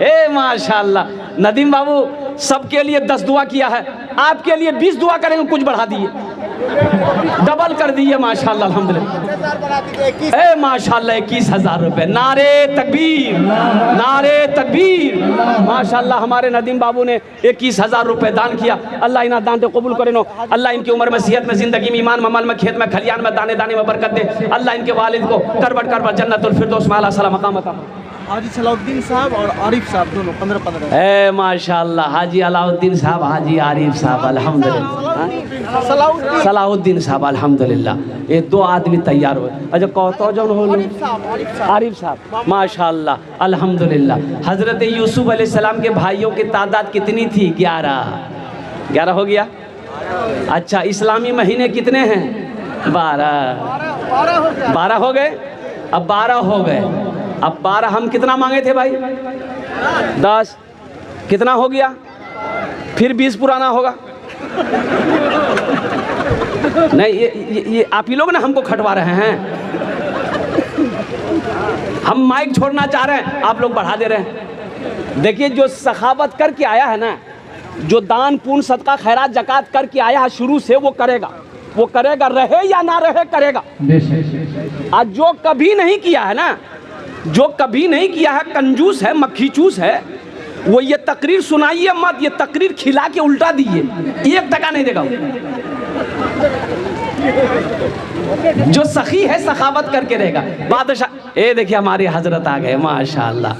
ए माशाल्लाह नदीम बाबू सबके लिए 10 दुआ किया है, आपके लिए 20 दुआ करेंगे, कुछ बढ़ा दिए, डबल कर दिए माशाल्लाह अल्हम्दुलिल्लाह। ए माशाल्लाह 21,000 रुपये। नारे तकबीर, नारे तकबीर। माशाल्लाह हमारे नदीम बाबू ने 21,000 रुपये दान किया। अल्लाह इन्हें दान को कबूल करे नो। अल्लाह इनकी उम्र में, सेहत में, ज़िंदगी में, ईमान में, अमल में, खेत में, खलियान में, दाने दाने में बरकत दे। अल्लाह इनके वालिद को करबट करबट जन्नतुल फिरदौस में आला सलाम मकाम अता। हाजी सलाउद्दीन साहब और आरिफ साहब दोनों 15-15। ए माशाल्लाह, हाजी अलाउद्दीन साहब, हाजी आरिफ साहब, अल्हम्दुलिल्लाह। सलाउद्दीन साहब, अल्हम्दुलिल्लाह। ये दो आदमी तैयार हुए। अच्छा कौतो जन हो? आरिफ साहब, माशाल्लाह, अल्हम्दुलिल्लाह। हज़रत यूसुफ अलैहिस्सलाम के भाइयों की तादाद कितनी थी? 11 हो गया। अच्छा, इस्लामी महीने कितने हैं? 12 हो गए। अब 12 हो गए। अब 12 हम कितना मांगे थे भाई? 10। कितना हो गया? फिर 20 पुराना होगा। नहीं, ये आप ही लोग ना हमको खटवा रहे हैं। हम माइक छोड़ना चाह रहे हैं, आप लोग बढ़ा दे रहे हैं। देखिए, जो सखावत करके आया है ना, जो दान पुण्य सदका खैरात जकात करके आया है शुरू से, वो करेगा, रहे या ना रहे करेगा। आज जो कभी नहीं किया है ना, जो कभी नहीं किया है, कंजूस है, मक्खी चूस है, वो ये तकरीर सुनाइए मत, ये तकरीर खिला के उल्टा दीजिए, 1 टका नहीं देगा। जो सखी है सखावत करके रहेगा। बादशाह, ये देखिए हमारे हजरत आ गए, माशाल्लाह।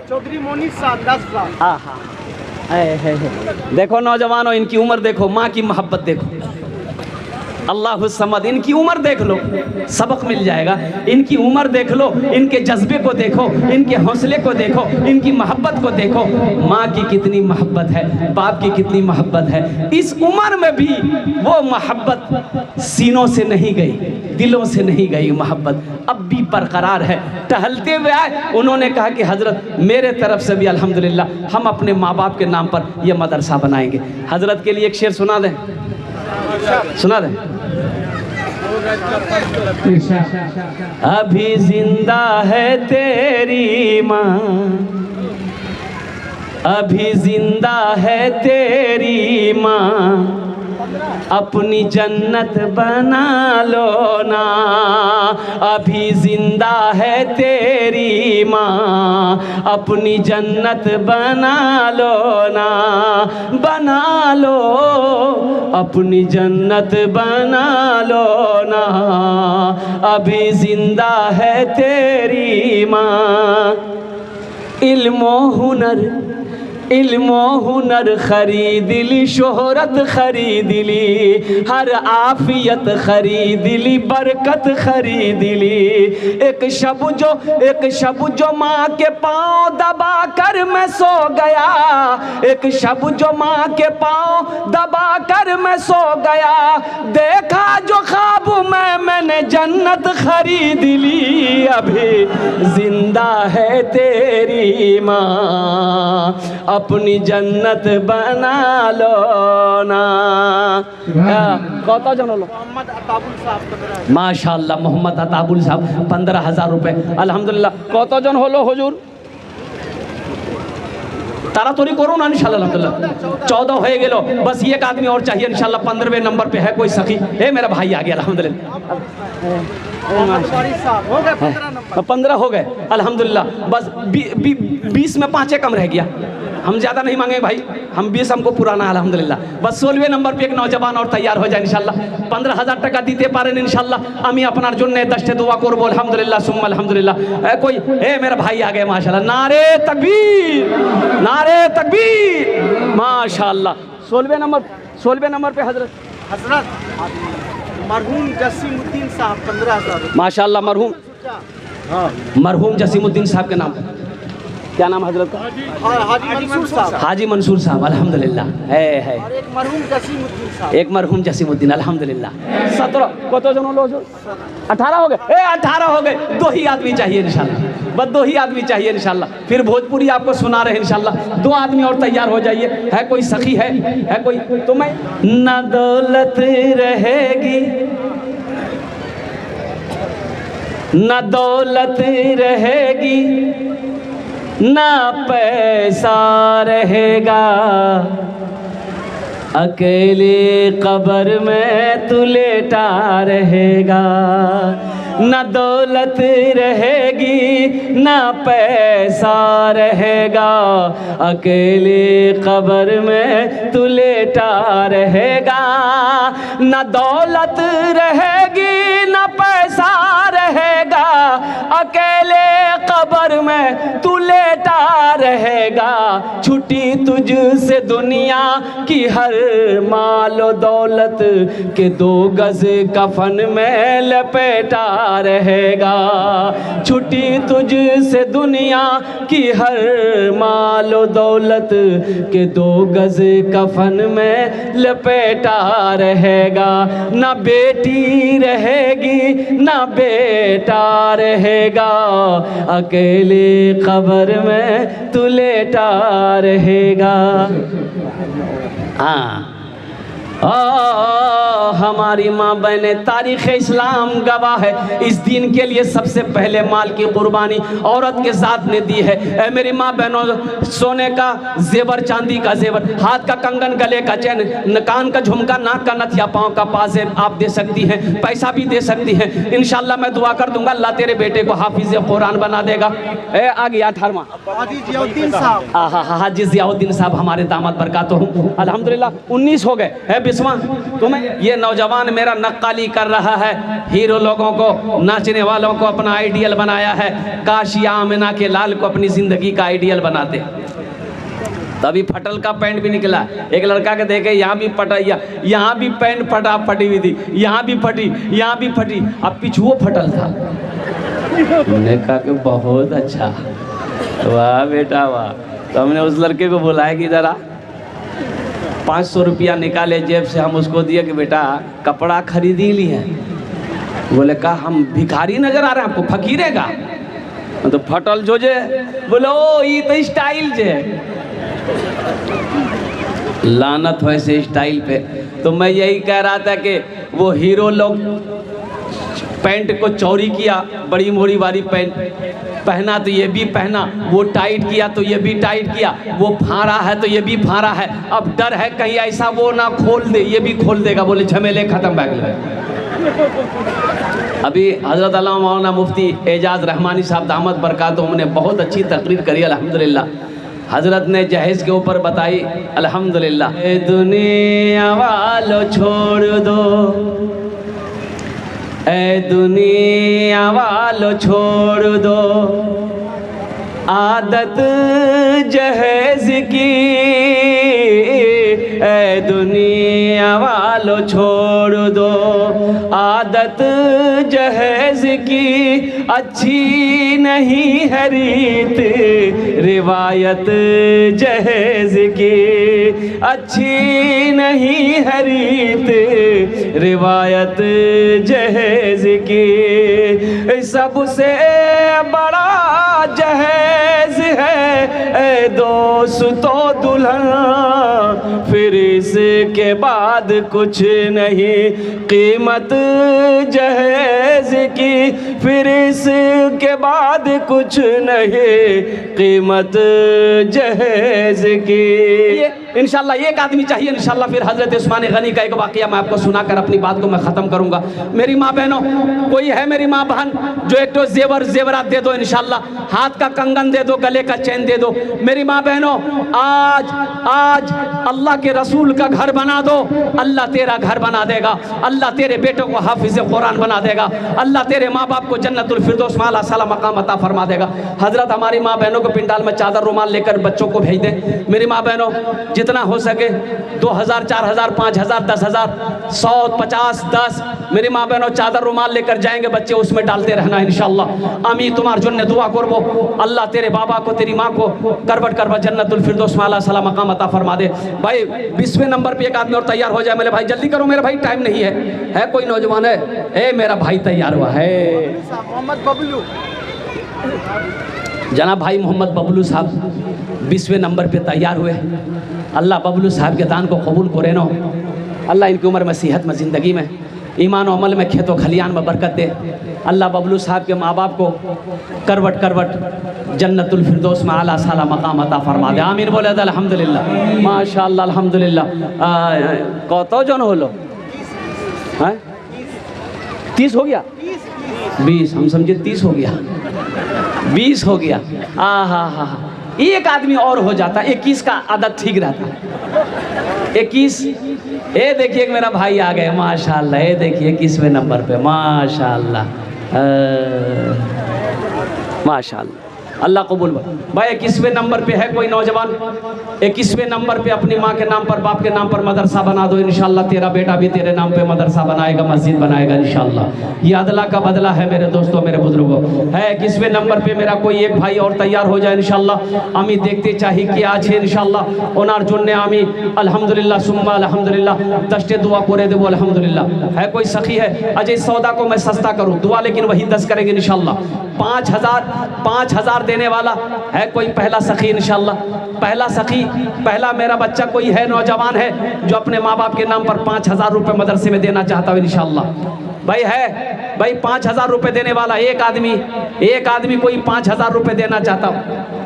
चौधरी मोनी साहब 10 साल। हाँ हाँ, देखो नौजवानों, इनकी उम्र देखो, माँ की मोहब्बत देखो, अल्लाहु समद। इनकी उम्र देख लो, सबक मिल जाएगा। इनकी उम्र देख लो, इनके जज्बे को देखो, इनके हौसले को देखो, इनकी मोहब्बत को देखो। माँ की कितनी मोहब्बत है, बाप की कितनी मोहब्बत है। इस उम्र में भी वो मोहब्बत सीनों से नहीं गई, दिलों से नहीं गई मोहब्बत, अब भी बरकरार है। टहलते हुए आए, उन्होंने कहा कि हज़रत मेरे तरफ से भी अल्हम्दुलिल्लाह हम अपने माँ बाप के नाम पर यह मदरसा बनाएंगे। हज़रत के लिए एक शेर सुना दें, सुना दें। अभी जिंदा है तेरी माँ, अभी जिंदा है तेरी माँ, अपनी जन्नत बना लो ना। अभी जिंदा है तेरी माँ, अपनी जन्नत बना लो ना, बना लो, अपनी जन्नत बना लो ना। अभी जिंदा है तेरी माँ। इल्मो हुनर खरीद ली, शोहरत खरीद ली, हर आफियत खरीद ली, बरकत खरीद ली। एक शब जो माँ के पाँव दबा कर मैं सो गया, एक शब जो माँ के पाँव दबा कर मैं सो गया, देखा जो ख्वाब मैंने जन्नत खरीद ली। अभी जिंदा है तेरी माँ, अपनी जन्नत बना लो ना। कौता जन लो? मोहम्मद अताबुल साहब 15। माशाल्लाह, मोहम्मद अताबुल साहब 15,000 रुपये, अल्हम्दुलिल्लाह। कौता जन होलो हुजूर? तारातोरी करो ना इंशाल्लाह, अल्हम्दुलिल्लाह 14 हो गेलो। बस एक आदमी और चाहिए इंशाल्लाह। 15वें नंबर पे है कोई सखी। हे मेरा भाई आ गया, अल्हम्दुलिल्लाह। 15 हो गए, अल्हम्दुलिल्लाह। बस 20 में 5 कम रह गया। हम ज़्यादा नहीं मांगे भाई, हम 20 हमको पुराना, अल्हम्दुलिल्लाह। बस 16वें नंबर पे एक नौजवान और तैयार हो जाए इंशाल्लाह। 15,000 टका दीते पारें इंशाल्लाह। আমি আপনার জন্য 10টা দোয়া করব, আলহামদুলিল্লাহ সুম্মা আলহামদুলিল্লাহ। कोई मेरा भाई आ गए, माशाल्लाह। नारे तकबीर, नारे तकबीर, माशाल्लाह। 16वें नंबर पे हजरत मरहूम जसीमुद्दीन साहब 15,000। माशाल्लाह। मरहूम जसीमुद्दीन साहब के नाम, क्या नाम हजरत का? हाजी मंसूर साहब, अल्हम्दुलिल्लाह। है और एक मरहूम जसीमुद्दीन साहब। एक मरहूम जसीमुद्दीन, अल्हम्दुलिल्लाह। 17 कत जन लो? 18 हो गए। 18 हो गए। 2 ही आदमी चाहिए इंशाल्लाह, बस 2 ही आदमी चाहिए इंशाल्लाह। फिर भोजपुरी आपको सुना रहे इंशाल्लाह। 2 आदमी और तैयार हो जाइए। है कोई सखी? है कोई? तो मैं ना दौलत रहेगी, ना दौलत रहेगी, ना पैसा रहेगा, अकेले कब्र में तू लेटा रहेगा। ना दौलत रहेगी, ना पैसा रहेगा, अकेले कब्र में तू लेटा रहेगा। ना दौलत रहेगी, ना पैसा रहेगा, अकेले कब्र में तू लेटा रहेगा। छुट्टी तुझसे दुनिया की हर मालो दौलत के 2 गज कफन में लपेटा रहेगा। छुट्टी तुझसे दुनिया की हर मालो दौलत के 2 गज कफन में लपेटा रहेगा। ना बेटी रहेगी ना बेटा रहेगा, अकेले कब्र में तू लेटा रहेगा। हाँ, हमारी माँ बहने, तारीख़ इस्लाम गवाह है, इस दीन के लिए सबसे पहले माल की कुर्बानी औरत के साथ ने दी है। ऐ मेरी माँ बहनों, सोने का जेवर, चांदी का जेवर, हाथ का कंगन, गले का चैन, कान का झुमका, नाक का नथिया, पाँव का पाजेब आप दे सकती हैं, पैसा भी दे सकती हैं। इंशाल्लाह मैं दुआ कर दूंगा, अल्लाह तेरे बेटे को हाफिज़ कुरान बना देगा। आ गया 18वां हाजी जियाउद्दीन साहब। हाजी जियाउद्दीन साहब हमारे दामाद बरकातो हूँ, अल्हम्दुलिल्लाह 19 हो गए है। 20वां तुम्हें ये नौजवान मेरा नक्काली कर रहा है, हीरो लोगों को, नाचने वालों को अपना आइडियल बनाया है। काश या आमिना के लाल को अपनी जिंदगी का आइडियल बनाते। तभी फटल का पैंट भी निकला। एक लड़का के देखे, यहाँ भी फटा, यहाँ भी पैंट फटा, फटी हुई थी, यहाँ भी फटी, यहाँ भी फटी, अब पिछुओ फटल था। हमने कहा कि बहुत अच्छा, वाह बेटा वाह। तो हमने उस लड़के को बुलाया कि जरा 500 रुपया निकाले जेब से, हम उसको दिए कि बेटा कपड़ा खरीदी ली है। बोले कहा हम भिखारी नजर आ रहे हैं आपको, फकीरेगा तो फटल जो जे, बोलो ये तो स्टाइल जे, लानत वैसे स्टाइल पे। तो मैं यही कह रहा था कि वो हीरो लोग पैंट को चौड़ी किया, बड़ी मोड़ी वाली पैंट पहना तो ये भी पहना, वो टाइट किया तो ये भी टाइट किया, वो फाड़ा है तो ये भी फाड़ा है। अब डर है कहीं ऐसा वो ना खोल दे, ये भी खोल देगा। बोले झमेले खत्म बैग ले। अभी हज़रत अल्लामा मौलाना मुफ्ती एजाज रहमानी साहब दामद बरकातुहू ने बहुत अच्छी तकरीर करी अल्हम्दुलिल्लाह। हज़रत ने जहेज़ के ऊपर बताई अल्हम्दुलिल्लाह। ए दुनिया वालों छोड़ दो, ए दुनिया वालों छोड़ दो आदत जहेज़ की, ए दुनिया वालों छोड़ दो आदत जहेज़ की। अच्छी नहीं है रीत रिवायत जहेज़ की, अच्छी नहीं है रीत रिवायत जहेज़ की। सबसे बड़ा जहेज़ है ए दोस्तों दुल्हन, फिर इसके बाद कुछ नहीं कीमत जहेज़ की, फिर इसके बाद कुछ नहीं कीमत जहेज़ की। ये इंशाल्लाह एक आदमी चाहिए इंशाल्लाह। फिर हज़रत उस्मान गनी का एक वाक़या मैं आपको सुनाकर अपनी बात को मैं ख़त्म करूँगा। मेरी माँ बहनों, कोई है मेरी माँ बहन जो एक तो जेवरात दे दो इंशाल्लाह, हाथ का कंगन दे दो, गले का चैन दे दो। मेरी माँ बहनों, आज अल्लाह के रसूल का घर बना दो, अल्लाह तेरा घर बना देगा। अल्लाह तेरे बेटों को हाफिज़ कुरान बना देगा। अल्लाह तेरे माँ बाप को जन्नतुल फिरदौस में आला साला मकाम अता फरमा देगा। हज़रत हमारी माँ बहनों को पिंडाल में चादर रुमाल लेकर बच्चों को भेज दें। मेरी माँ बहनों, जितना हो सके 2000, 4000, 5000, 10,000, 100, 50, 10 मेरी माँ बहनों चादर रुमाल लेकर जाएंगे बच्चे, उसमें डालते रहना इंशाल्लाह। आमी तुम्हार जन्ने दुआ करबो, अल्लाह तेरे बाबा को, तेरी माँ को करबट करबट जन्नतुल फिरदौस में आला साला मकाम अता फरमा दे। भाई 20वें नंबर पे एक आदमी और तैयार हो जाए। मेरे भाई जल्दी करो, मेरे भाई टाइम नहीं है कोई नौजवान है? ए मेरा भाई तैयार हुआ है, मोहम्मद बबलू, जनाब भाई मोहम्मद बबलू साहब 20वें नंबर पे तैयार हुए। अल्लाह बबलू साहब के दान को कबूल करे नो, अल्लाह इनकी उम्र में, सेहत में, ज़िंदगी में, ईमान और अमल में, खेतों खलियान में बरकत दे। अल्लाह बबलू साहब के माँ बाप को करवट करवट जन्नतुल फिरदौस में आला साला मकाम अता फरमा दे। आमीन बोले अल्हम्दुलिल्लाह, माशाअल्लाह, अल्हम्दुलिल्लाह। कतो जन होलो हैं? 30 हो गया, 20 हम समझे 30 हो गया, 20 हो गया। हा, एक आदमी और हो जाता, 21 का आदत ठीक रहता। 21, ये देखिए मेरा भाई आ गए माशाल्लाह। ये देखिए 21वें नंबर पे माशाल्लाह। माशाअल्लाह, अल्लाह कबूल। भाई 21वें नंबर पे है कोई नौजवान, 21वें नंबर पे अपनी माँ के नाम पर, बाप के नाम पर मदरसा बना दो, इंशाल्लाह तेरा बेटा भी तेरे नाम पे मदरसा बनाएगा, मस्जिद बनाएगा इंशाल्लाह। ये अदला का बदला है मेरे दोस्तों, मेरे बुजुर्गों। है 21वें नंबर पे मेरा कोई एक भाई और तैयार हो जाए इंशाल्लाह। आमी देखते चाहिए कि आज है इंशाल्लाह ओनार जुन्ने आमी अल्हम्दुलिल्लाह सुम्मा अल्हम्दुलिल्लाह दस्ते दुआ करे देवो अल्हम्दुलिल्लाह। है कोई सखी है अजय सौदा को मैं सस्ता करूँ दुआ, लेकिन वही 10 करेंगे इंशाल्लाह। 5,000 देने वाला है कोई पहला सखी इंशाल्लाह। पहला सखी, पहला मेरा बच्चा कोई है, नौजवान है जो अपने माँ बाप के नाम पर 5,000 रुपये मदरसे में देना चाहता हूँ इंशाल्लाह। भाई है भाई 5,000 रुपये देने वाला एक आदमी कोई 5,000 रुपये देना चाहता हूँ।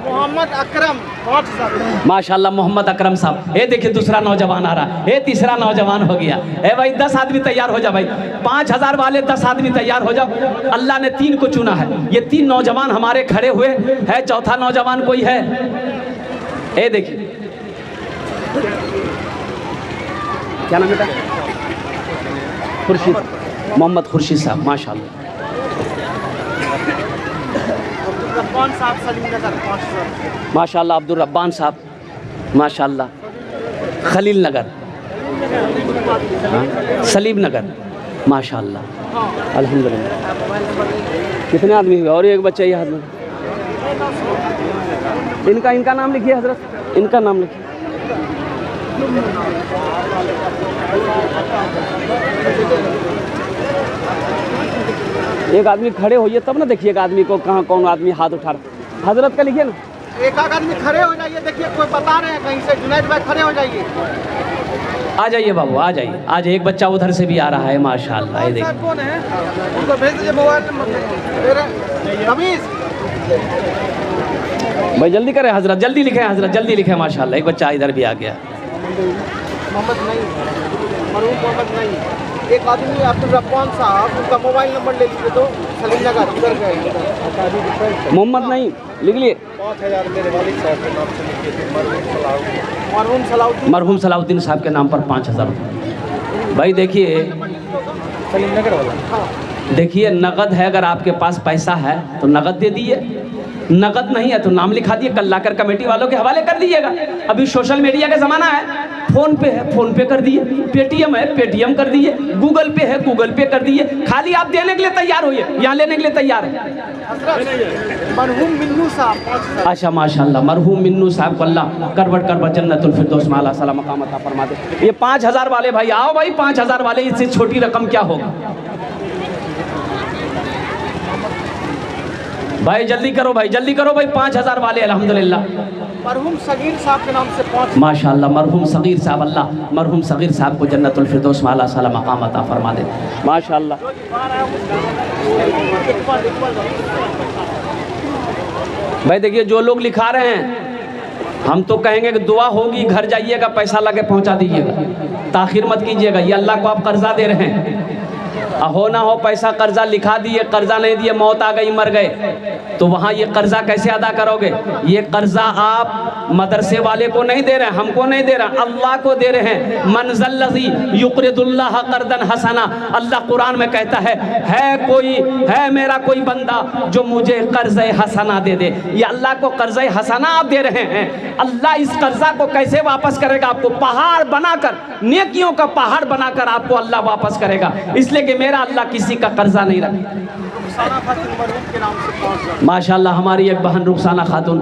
मोहम्मद अकरम 5,000। माशाल्लाह मोहम्मद अकरम साहब। ये देखिए दूसरा नौजवान आ रहा है, ये तीसरा नौजवान हो गया। ए भाई 10 आदमी तैयार हो जाओ भाई, 5,000 वाले 10 आदमी तैयार हो जाओ। अल्लाह ने 3 को चुना है, ये 3 नौजवान हमारे खड़े हुए है। चौथा नौजवान कोई है, ये देखिए क्या नाम बेटा? खुर्शीद, मोहम्मद खुर्शीद साहब माशाल्लाह। रब्बान साहब सलीमनगर 500। माशाल्लाह अब्दुल रब्बान साहब माशाल्लाह, खलील नगर, सलीम नगर माशाल्लाह अल्हम्दुलिल्लाह। कितने आदमी हुए? और एक बच्चा ये हाथ में, इनका नाम लिखिए हजरत, इनका नाम लिखिए। एक आदमी खड़े होइए तब ना देखिएगा आदमी को कहाँ कौन आदमी हाथ उठा रहा। हजरत का लिखिए ना। एक आदमी खड़े हो जाइए, देखिए कोई बता रहे हैं कहीं से, जुनैद भाई खड़े हो जाइए। आ जाइए बाबू, आ जाइए। आज एक बच्चा उधर से भी आ रहा है माशाल्लाह। ये देखिए कौन है, उनको भेज दीजिए मोबाइल नंबर। तमीज भाई जल्दी करें हजरत, जल्दी लिखें हजरत, जल्दी लिखें माशाल्लाह। एक बच्चा इधर भी आ गया। मोहम्मद नहीं, मरहूम मोहम्मद नहीं। एक आदमी अब्दुल रब्बान साहब, उनका मोबाइल नंबर ले लीजिए तो सलीमनगर उधर गए। मोहम्मद नहीं लिख लिए। 5,000 मेरे वालिद साहब के नाम से लिखे थे, मरहूम सलाउद्दीन साहब के नाम पर 5,000 रुपये। भाई देखिए सलीमनगर वाला। हाँ देखिए नगद है, अगर आपके पास पैसा है तो नगद दे दिए, नगद नहीं है तो नाम लिखा दिए, कल लाकर कमेटी वालों के हवाले कर दीजिएगा। अभी सोशल मीडिया का ज़माना है, फ़ोन पे है फ़ोन पे कर दिए, पेटीएम है पेटीएम कर दिए, गूगल पे है गूगल पे कर दिए। खाली आप देने के लिए तैयार होइए, यहाँ लेने के लिए तैयार है। मरहूम मिन्नू साहब। अच्छा माशाल्लाह, मरहूम मिन्नू साहब को अल्लाह करवट जन्नतुल फिरदौस में आला सलाम मकाम अता फरमा दे। ये 5,000 वाले भाई आओ भाई, 5,000 वाले, इससे छोटी रकम क्या होगा भाई? जल्दी करो भाई, जल्दी करो भाई, 5,000 वाले अल्हम्दुलिल्लाह। मरहूम सगीर साहब के नाम से 5 माशाल्लाह मरहूम सगीर साहब, अल्लाह मरहूम सगीर साहब को जन्नतुल फिरदौस में आला सलाम मकाम अता फरमा दे माशाल्लाह। भाई देखिए जो लोग लिखा रहे हैं, हम तो कहेंगे कि दुआ होगी, घर जाइएगा पैसा लगे पहुंचा दीजिएगा, ताखिर मत कीजिएगा। ये अल्लाह को आप कर्जा दे रहे हैं, हो ना हो पैसा कर्जा लिखा दिए, कर्जा नहीं दिए, मौत आ गई मर गए, तो वहाँ ये कर्जा कैसे अदा करोगे? ये कर्जा आप मदरसे वाले को नहीं दे रहे हैं, हमको नहीं दे रहे हैं, अल्लाह को दे रहे हैं। मनज़ल्लज़ी युक़रिदुल्लाह क़र्ज़न हसना, अल्लाह कुरान में कहता है मेरा कोई बंदा जो मुझे कर्ज़ हसना दे दे। ये अल्लाह को कर्ज़ हसना आप दे रहे हैं, अल्लाह इस कर्जा को कैसे वापस करेगा? आपको पहाड़ बनाकर, नेकियों का पहाड़ बनाकर आपको अल्लाह वापस करेगा। इसलिए कि मेरा अल्लाह किसी का कर्जा नहीं रखता। माशाल्लाह हमारी एक बहन रुखसाना खातून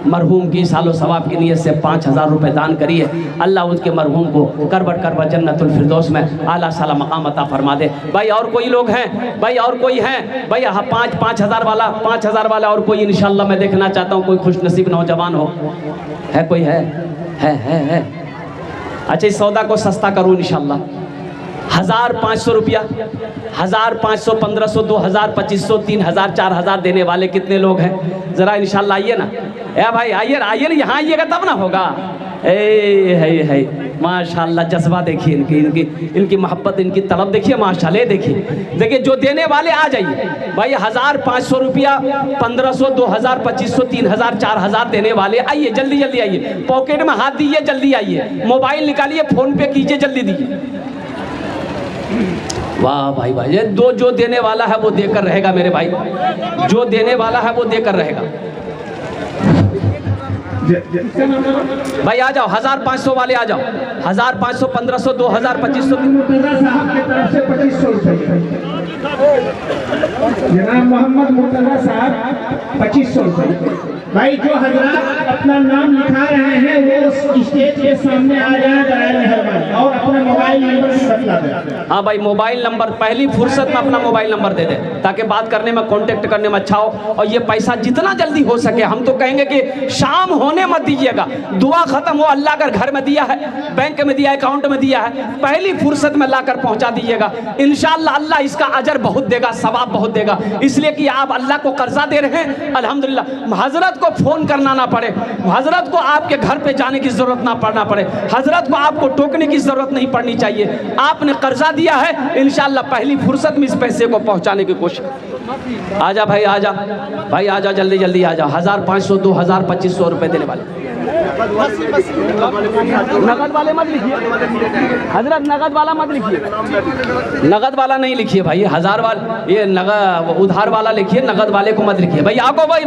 मरहूम की सालो सवाब की नीयत से 5,000 रुपये दान करिए। अल्लाह उसके मरहूम को करबट जन्नतुल फिरदौस में आला साला मकाम अता फरमा दे। भाई और कोई लोग हैं भाई, और कोई हैं भाई? हाँ 5,000 वाला, 5,000 वाला और कोई इंशाल्लाह मैं देखना चाहता हूँ, कोई खुश नसीब नौजवान हो, है कोई? है। अच्छा इस सौदा को सस्ता करूँ इंशाल्लाह। 1,500 रुपया, 1,500, 1,500, 2,000, 2,500, 3,000, 4,000 देने वाले कितने लोग हैं? ज़रा इंशाल्लाह आइए ना। ए भाई आइए ना, यहाँ आइएगा तब ना होगा। है माशाल्लाह, जज्बा देखिए इनकी मोहब्बत, इनकी तलब देखिए माशाल्लाह। देखिए जो देने वाले आ जाइए भाई। 1,500 रुपया, 1,500, 2,000, 2,500, 3,000, 4,000 देने वाले आइए, जल्दी जल्दी आइए। पॉकेट में हाथ दीजिए, जल्दी आइए। मोबाइल निकालिए, फ़ोन पे कीजिए, जल्दी दीजिए। वाह भाई वाह, ये जो देने वाला है वो देकर रहेगा मेरे भाई, जो देने वाला है वो देकर रहेगा। भाई आ जाओ, 1500 वाले आ जाओ, 1500, 1500, 2000, 2500। साहब की तरफ से 2500 रुपये। जनाब मोहम्मद मुर्तजा साहब 2500 रुपये। भाई जो हजरात अपना नाम लिखा रहे हैं वो स्टेज के सामने आ जाए बराए मेहरबानी, और अपना मोबाइल नंबर भी बतला दें। हाँ भाई, मोबाइल नंबर पहली फुर्सत में अपना मोबाइल नंबर दे दे, ताकि बात करने में, कांटेक्ट करने में अच्छा हो। और ये पैसा जितना जल्दी हो सके, हम तो कहेंगे कि शाम होने मत दीजिएगा, दुआ खत्म हो, अल्लाह अगर घर में दिया है, बैंक में दिया है, अकाउंट में दिया है, पहली फुर्सत में लाकर पहुंचा दीजिएगा। इंशाअल्लाह अल्लाह इसका अजर बहुत देगा, सवाब बहुत देगा। इसलिए कि आप अल्लाह को कर्जा दे रहे हैं, अल्हम्दुलिल्लाह। हजरत को फोन करना ना पड़े, हजरत को आपके घर पे जाने की जरूरत ना पड़ना पड़े, हजरत को आपको टोकने की जरूरत नहीं पड़नी चाहिए। आपने कर्जा दिया है, इंशाअल्लाह पहली फुर्सत में इस पैसे को पहुंचाने की कोशिश। आजा भाई, आजा भाई, आजा जल्दी जल्दी आजा। 1500, 2000, 2500 रुपए देने वाले। नगद वाले मत लिखिए हजरत, नगद वाला मत लिखिए, नगद वाला नहीं लिखिए भाई, 1000 वाला, ये नगद उधार वाला लिखिए, नगद वाले को मत लिखिए। भाई आको भाई,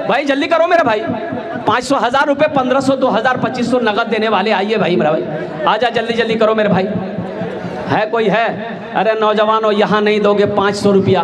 भाई जल्दी करो मेरा भाई। 500, 1000 रुपये, 1500, 2000, 2500 नगद देने वाले आइए भाई मेरा भाई, आजा जल्दी जल्दी करो मेरे भाई। है कोई है? अरे नौजवानों, यहाँ नहीं दोगे 500 रुपया,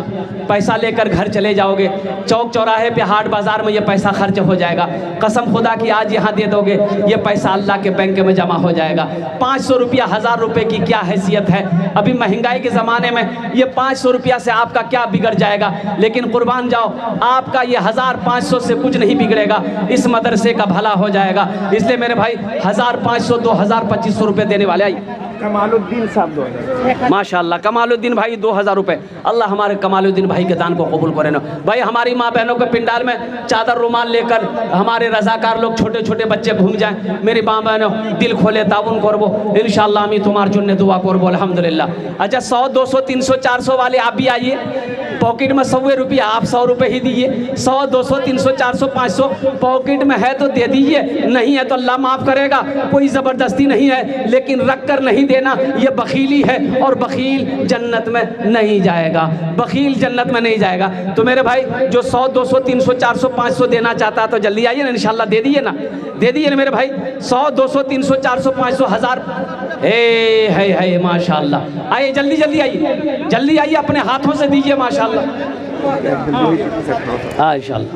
पैसा लेकर घर चले जाओगे, चौक चौराहे पे, हाट बाजार में ये पैसा खर्च हो जाएगा। कसम खुदा की आज यहाँ दे दोगे, ये पैसा अल्लाह के बैंक में जमा हो जाएगा। 500 रुपया, 1000 रुपये की क्या हैसियत है? अभी महंगाई के ज़माने में ये 500 रुपया से आपका क्या बिगड़ जाएगा? लेकिन कुर्बान जाओ, आपका ये 1500 से कुछ नहीं बिगड़ेगा, इस मदरसे का भला हो जाएगा। इसलिए मेरे भाई 1500, 2000, 2500 रुपये देने वाले आइए। कमालुद्दीन साहब 2000। माशाल्लाह, कमालुद्दीन भाई 2000 रुपये। अल्लाह हमारे कमालुद्दीन भाई के दान को कबूल करे ना। भाई हमारी माँ बहनों के पिंडाल में चादर रुमाल लेकर हमारे रजाकार लोग, छोटे छोटे बच्चे घूम जाएं। मेरी माँ बहनों दिल खोले ताउन करबो, इंशाअल्लाह আমি তোমার জন্য दुआ करबो अल्हम्दुलिल्लाह। अच्छा 100, 200, 300, 400 वाले आप भी आइए, पॉकेट में 100 रुपया, आप 100 रुपये ही दीजिए। 100, 200, 300, 400, 500 पॉकेट में है तो दे दीजिए, नहीं है तो अल्लाह माफ़ करेगा, कोई ज़बरदस्ती नहीं है। लेकिन रख कर नहीं देना, ये बखीली है, और बखील जन्नत में नहीं जाएगा, बखील जन्नत में नहीं जाएगा। तो मेरे भाई जो 100, 200, 300, 400, 500 देना चाहता है तो जल्दी आइए ना, इंशाल्लाह दे दिए ना, दे दिए ना मेरे भाई। 100, 200, 300, 400, 500, 1000 है माशाल्लाह। आइए जल्दी जल्दी आइए, जल्दी आइए, अपने हाथों से दीजिए माशाल्लाह। हाँ इंशाल्लाह,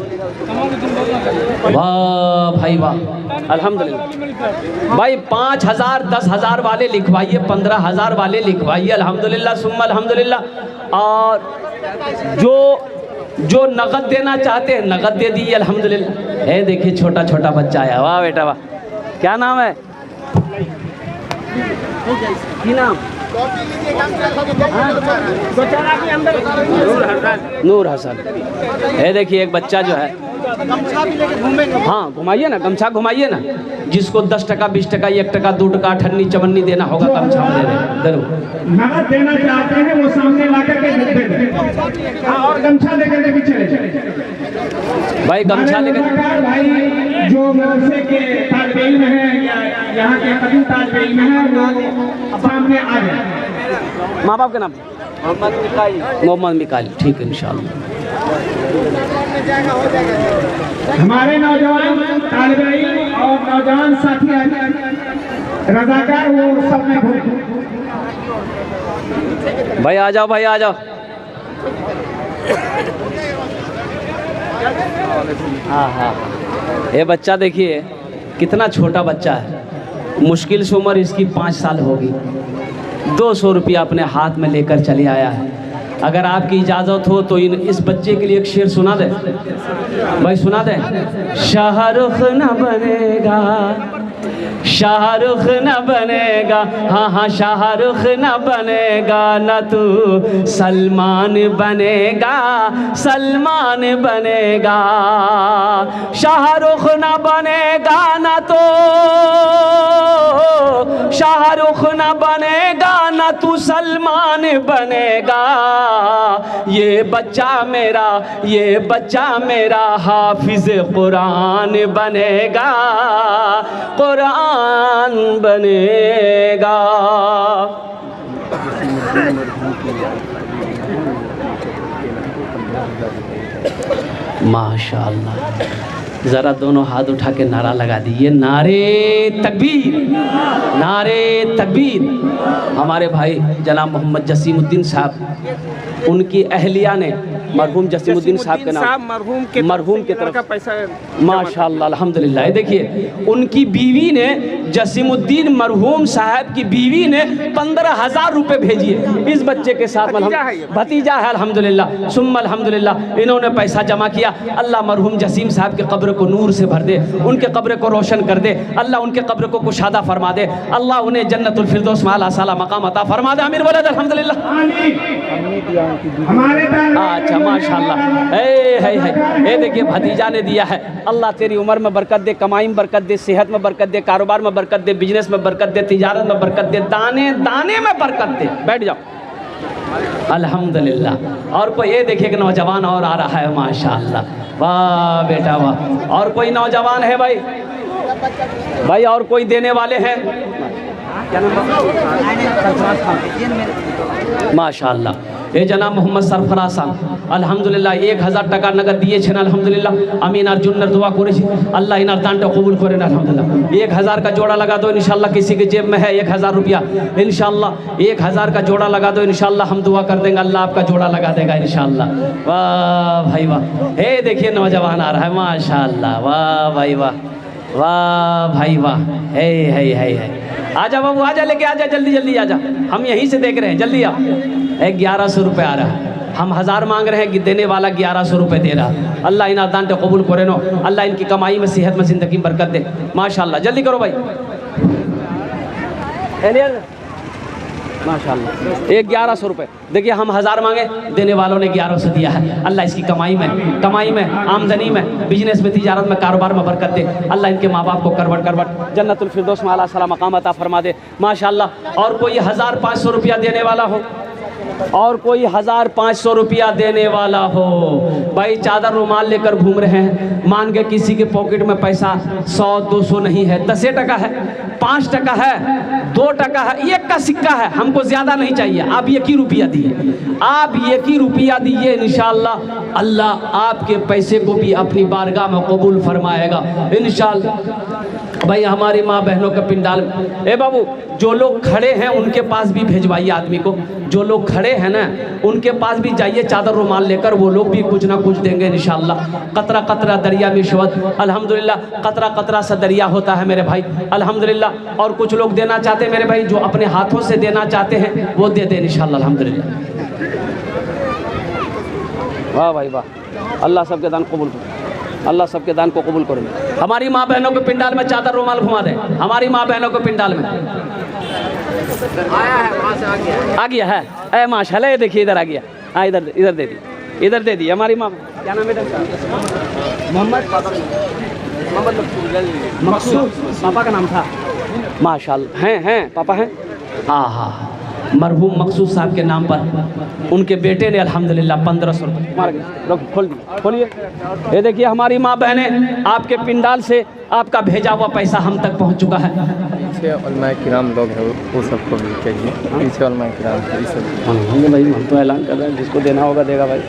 वाह भाई वाह, अल्हम्दुलिल्लाह। भाई 5000, 10,000 वाले लिखवाइए, 15,000 वाले लिखवाइए, अल्हम्दुलिल्लाह सुम्मा अल्हम्दुलिल्लाह। और जो नगद देना चाहते हैं नगद दे दीजिए, अल्हम्दुलिल्लाह। है देखिए छोटा छोटा बच्चा आया, वाह बेटा वाह। क्या नाम है? की नाम? नूर हसन। है देखिए एक बच्चा जो है, हाँ घुमाइए ना, गमछा घुमाइए ना। जिसको 10 टका, 20 टका, 1 टका, 2 टका, अठन्नी चवन्नी देना होगा, गमछा दे दे। नगद देना चाहते हैं वो सामने लाकर के दे दें, और गमछा लेकर के चले भाई, गमछा लेकर। भाई जो मदरसे के तालिब इल्म है या यहाँ के कदीम तालिब इल्म है वो सामने आ जाए। माँ बाप के नाम? मोहम्मद मिकाइल। ठीक है इंशाअल्लाह। हमारे नौजवान तालिब इल्म और नौजवान साथी रजाकार वो सब में भाई आ जाओ, भाई आ जाओ। हाँ हाँ, ये बच्चा देखिए कितना छोटा बच्चा है, मुश्किल से उम्र इसकी 5 साल होगी। 200 रुपया अपने हाथ में लेकर चले आया है। अगर आपकी इजाज़त हो तो इस बच्चे के लिए एक शेर सुना दे भाई, सुना दे। शाहरुख न बनेगा, शाहरुख न बनेगा, हाँ हाँ शाहरुख न बनेगा, न तू सलमान बनेगा, सलमान बनेगा। शाहरुख न बनेगा, न तो शाहरुख न बनेगा, न तू सलमान बनेगा। ये बच्चा मेरा, ये बच्चा मेरा हाफिज कुरान बनेगा, कुरान बनेगा। माशाअल्लाह, ज़रा दोनों हाथ उठा के नारा लगा दीजिए, नारे तकबीर, नारे तकबीर। हमारे भाई जनाब मोहम्मद जसीमुद्दीन साहब, उनकी अहलिया ने मरहूम जसीमुद्दीन साहब के नाम मरहूम की तरफ पैसा माशाअल्लाह अल्हम्दुलिल्लाह। देखिए उनकी बीवी ने, जसीमुद्दीन मरहूम साहब की बीवी ने 15,000 रुपये भेजिए इस बच्चे के साथ। भतीजा है अल्हम्दुलिल्लाह, सुम्मा अल्हम्दुलिल्लाह। इन्होंने पैसा जमा किया। अल्लाह मरहूम जसीम साहब के कब्र को नूर से भर दे, उनके कब्र को रोशन कर दे, अल्लाह उनके कब्र को कुशादा फरमा दे, अल्लाह उन्हें जन्नतुल फिरदौस में आला साला मकाम अता फरमा दे। आमीन बोले अल्हम्दुलिल्लाह। अच्छा माशाअल्लाह। ये देखिए भतीजा ने दिया है। अल्लाह तेरी उम्र में बरकत दे, कमाई में बरकत दे, सेहत में बरकत दे, कारोबार में बरकत दे, बिजनेस में बरकत दे, तिजारत में बरकत दे, दाने दाने में बरकत दे। बैठ जाओ अल्हम्दुलिल्लाह। और कोई ये देखिए कि नौजवान और आ रहा है माशाअल्लाह, वाह बेटा वाह। और कोई नौजवान है भाई, भाई और कोई देने वाले हैं? क्या नाम? माशाअल्लाह। ये जनाब मोहम्मद सरफराज साहब अल्हम्दुलिल्लाह 1000 টাকা नगद दिए छेन अल्हम्दुलिल्लाह। আমি इनार जुन्नर दुआ করেছি, अल्लाह इनार दानটা कबूल करें अल्हम्दुलिल्लाह। 1000 का जोड़ा लगा दो इंशाल्लाह, किसी के जेब में है 1000 रुपया इंशाल्लाह, 1000 का जोड़ा लगा दो इंशाल्लाह, हम दुआ कर देंगे अल्लाह आपका जोड़ा लगा देगा इंशाल्लाह। वाह भाई वाह। हे देखिए नौजवान आ रहा है माशाल्लाह, वाह भाई वाह, वाह भाई वाह। है आजा बाबू, आजा लेके आजा, जल्दी जल्दी आजा, हम यहीं से देख रहे हैं, जल्दी आ। 1100 रुपये आ रहा है, हम 1000 मांग रहे हैं कि देने वाला 1100 रुपये दे रहा है। अल्लाह इन दान को कबूल करे नो, अल्लाह इनकी कमाई में, सेहत में, ज़िंदगी में बरकत दे माशाल्लाह। जल्दी करो भाई माशाल्लाह। 1100 रुपये देखिए, हम 1000 मांगे, देने वालों ने 1100 दिया है। अल्लाह इसकी कमाई में, आमदनी में, बिजनेस में, तिजारत में, कारोबार में बरकत दे। अल्लाह इनके माँ बाप को करवट जन्नतुल फिरदौस में आला साला मकाम अता फरमा दे माशाल्लाह। और कोई 1500 रुपया देने वाला हो, और कोई 1500 रुपया देने वाला हो भाई, चादर रुमाल लेकर घूम रहे हैं, मान के किसी के पॉकेट में पैसा 100-200 नहीं है, 10 टका है, 5 टका है, 2 टका है, 1 का सिक्का है, हमको ज़्यादा नहीं चाहिए, आप 1 ही रुपया दिए, आप 1 ही रुपया दिए इंशाअल्लाह। अल्लाह आपके पैसे को भी अपनी बारगाह में कबूल फरमाएगा इंशाअल्लाह। भाई हमारी माँ बहनों के पिंडाल में, ए बाबू जो लोग खड़े हैं उनके पास भी भेजवाइए आदमी को, जो लोग खड़े हैं ना उनके पास भी जाइए चादर रुमाल लेकर, वो लोग भी कुछ ना कुछ देंगे इंशाअल्लाह। कतरा कतरा दरिया में शवद अल्हम्दुलिल्लाह, कतरा कतरा सा दरिया होता है मेरे भाई अल्हम्दुलिल्लाह। और कुछ लोग देना चाहते हैं मेरे भाई, जो अपने हाथों से देना चाहते हैं वो दे दें इंशाअल्लाह अल्हम्दुलिल्लाह। वाह भाई वाह, अल्लाह सबके दान कबूल करे, अल्लाह सबके दान को कबूल करें। हमारी माँ बहनों के पिंडाल में चादर रुमाल घुमा दें, हमारी माँ बहनों के पिंडाल में आ गया है। ए माशाल्लाह, ये देखिए इधर आ गया, हाँ इधर इधर दे दी हमारी माँ। क्या नाम है? मोहम्मद मकसूद पापा का नाम था माशाल्लाह। हैं पापा हैं, हाँ मरहूम मकसूद साहब के नाम पर उनके बेटे ने अल्हम्दुलिल्लाह 1500 रुपये खोल दिए। खोलिए, ये देखिए हमारी माँ बहनें, आपके पिंडाल से आपका भेजा हुआ पैसा हम तक पहुँच चुका है। पीछे उलमाए किराम लोग हैं वो सबको भी कहिए, पीछे उलमाए किराम भाई हम तो ऐलान कर रहे हैं, जिसको देना होगा देगा भाई।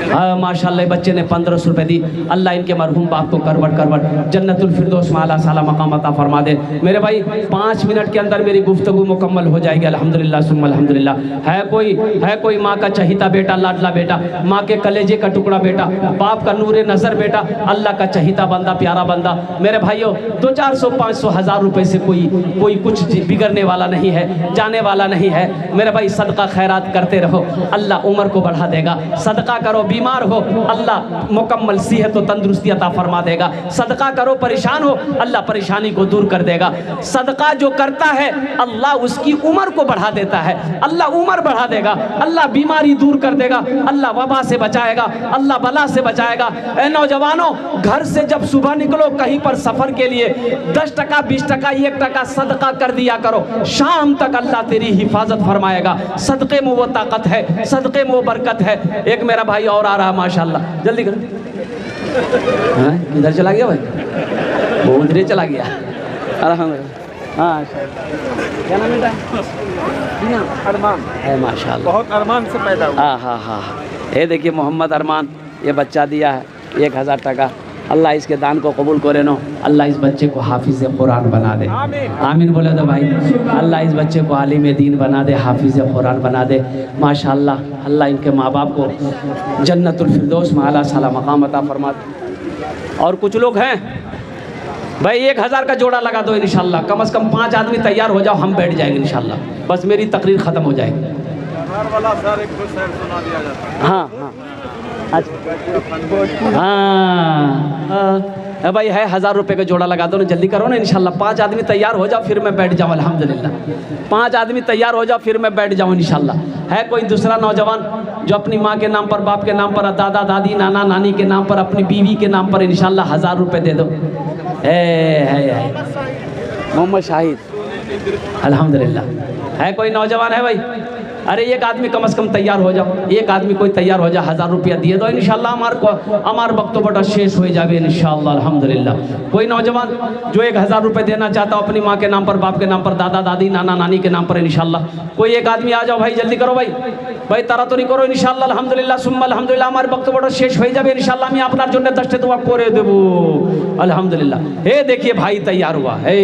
हाँ माशाल्लाह, बच्चे ने 1500 रुपये दी, अल्लाह इनके मरहूम बाप को करवट जन्नतुल फिरदौस में आला साला मकाम अता फरमा दे मेरे भाई। 5 मिनट के अंदर मेरी गुफ्तगू मुकम्मल हो जाएगी अल्हम्दुलिल्लाह सुम्मा अल्हम्दुलिल्लाह। है कोई माँ का चहीता बेटा, लाडला बेटा, माँ के कलेजे का टुकड़ा बेटा, बाप का नूरे नज़र बेटा, अल्लाह का चहीता बंदा, प्यारा बंदा मेरे भाइयों। 200, 400, 500, 1000 रुपये से कोई कुछ बिगड़ने वाला नहीं है, जाने वाला नहीं है मेरे भाई। सदका खैरात करते रहो, अल्लाह उम्र को बढ़ा देगा। सदका करो, बीमार हो अल्लाह मुकम्मल सेहत और तंदुरुस्ती अता फरमा देगा। सदका करो, परेशान हो अल्लाह परेशानी को दूर कर देगा। सदका जो करता है अल्लाह उसकी उम्र को बढ़ा देता है, अल्लाह उम्र बढ़ा देगा, अल्लाह बीमारी दूर कर देगा, अल्लाह वबा से बचाएगा, अल्लाह बला से बचाएगा। ए नौजवानों, घर से जब सुबह निकलो कहीं पर सफ़र के लिए 10 टका, 20 टका, 1 टका सदका कर दिया करो, शाम तक अल्लाह तेरी हिफाजत फरमाएगा। सदक़े में वो ताकत है, सदक़े में वो बरकत है। एक मेरा भाई और आ रहा है माशाल्लाह, जल्दी कर। इधर चला गया भाई, वो उधर चला गया। अल्हम्दुलिल्लाह। हाँ क्या नाम है? अरमान है माशाल्लाह। बहुत अरमान से पैदा हुआ। हाँ हाँ हाँ, ये देखिए मोहम्मद अरमान ये बच्चा दिया है 1000 टका। अल्लाह इसके दान को कबूल करे नो, अल्लाह इस बच्चे को हाफिज़ कुरान बना दे। आमीन बोले तो भाई। अल्लाह इस बच्चे को आलिम दीन बना दे, हाफिज़ कुरान बना दे माशाल्लाह। अल्लाह इनके माँ बाप को जन्नतुल फिरदौस में आला साला मकाम अता फरमा दे। और कुछ लोग हैं भाई 1000 का जोड़ा लगा दो इंशाल्लाह, कम से कम 5 आदमी तैयार हो जाओ, हम बैठ जाएंगे इंशाल्लाह, बस मेरी तकरीर ख़त्म हो जाएगी। वाला सर एक दो शेर सुना दिया जाता है। हाँ हाँ अच्छा हाँ भाई है 1000 रुपये का जोड़ा लगा दो ना, जल्दी करो ना इंशाल्लाह। 5 आदमी तैयार हो जाओ फिर मैं बैठ जाऊँ अल्हम्दुलिल्लाह। 5 आदमी तैयार हो जाओ फिर मैं बैठ जाऊँ इंशाल्लाह। है कोई दूसरा नौजवान जो अपनी माँ के नाम पर, बाप के नाम पर, दादा दादी नाना नानी के नाम पर, अपनी बीवी के नाम पर इंशाल्लाह 1000 रुपये दे दो। है मोहम्मद शाहिद अल्हम्दुलिल्लाह। है कोई नौजवान है भाई? अरे एक आदमी कम से कम तैयार हो जाओ, एक आदमी कोई तैयार हो जाए, 1000 रुपया दिए दो इंशाल्लाह। हमार वक्त बटा शेष हो जावे इंशाल्लाह अल्हम्दुलिल्लाह। कोई नौजवान जो 1000 रुपये देना चाहता हो अपनी माँ के नाम पर, बाप के नाम पर, दादा दादी नाना नानी के नाम पर इंशाल्लाह, कोई एक आदमी आ जाओ भाई, जल्दी करो भाई, भाई तारा तो नहीं करो इंशाल्लाह अल्हम्दुलिल्लाह सुम्मा अल्हम्दुलिल्लाह। हमारे वक्त बटा शेष हो जावे इंशाल्लाह, मैं अपना जन्नत दस्ते दुआ करे देबो अल्हम्दुलिल्लाह। हे देखिए भाई तैयार हुआ है।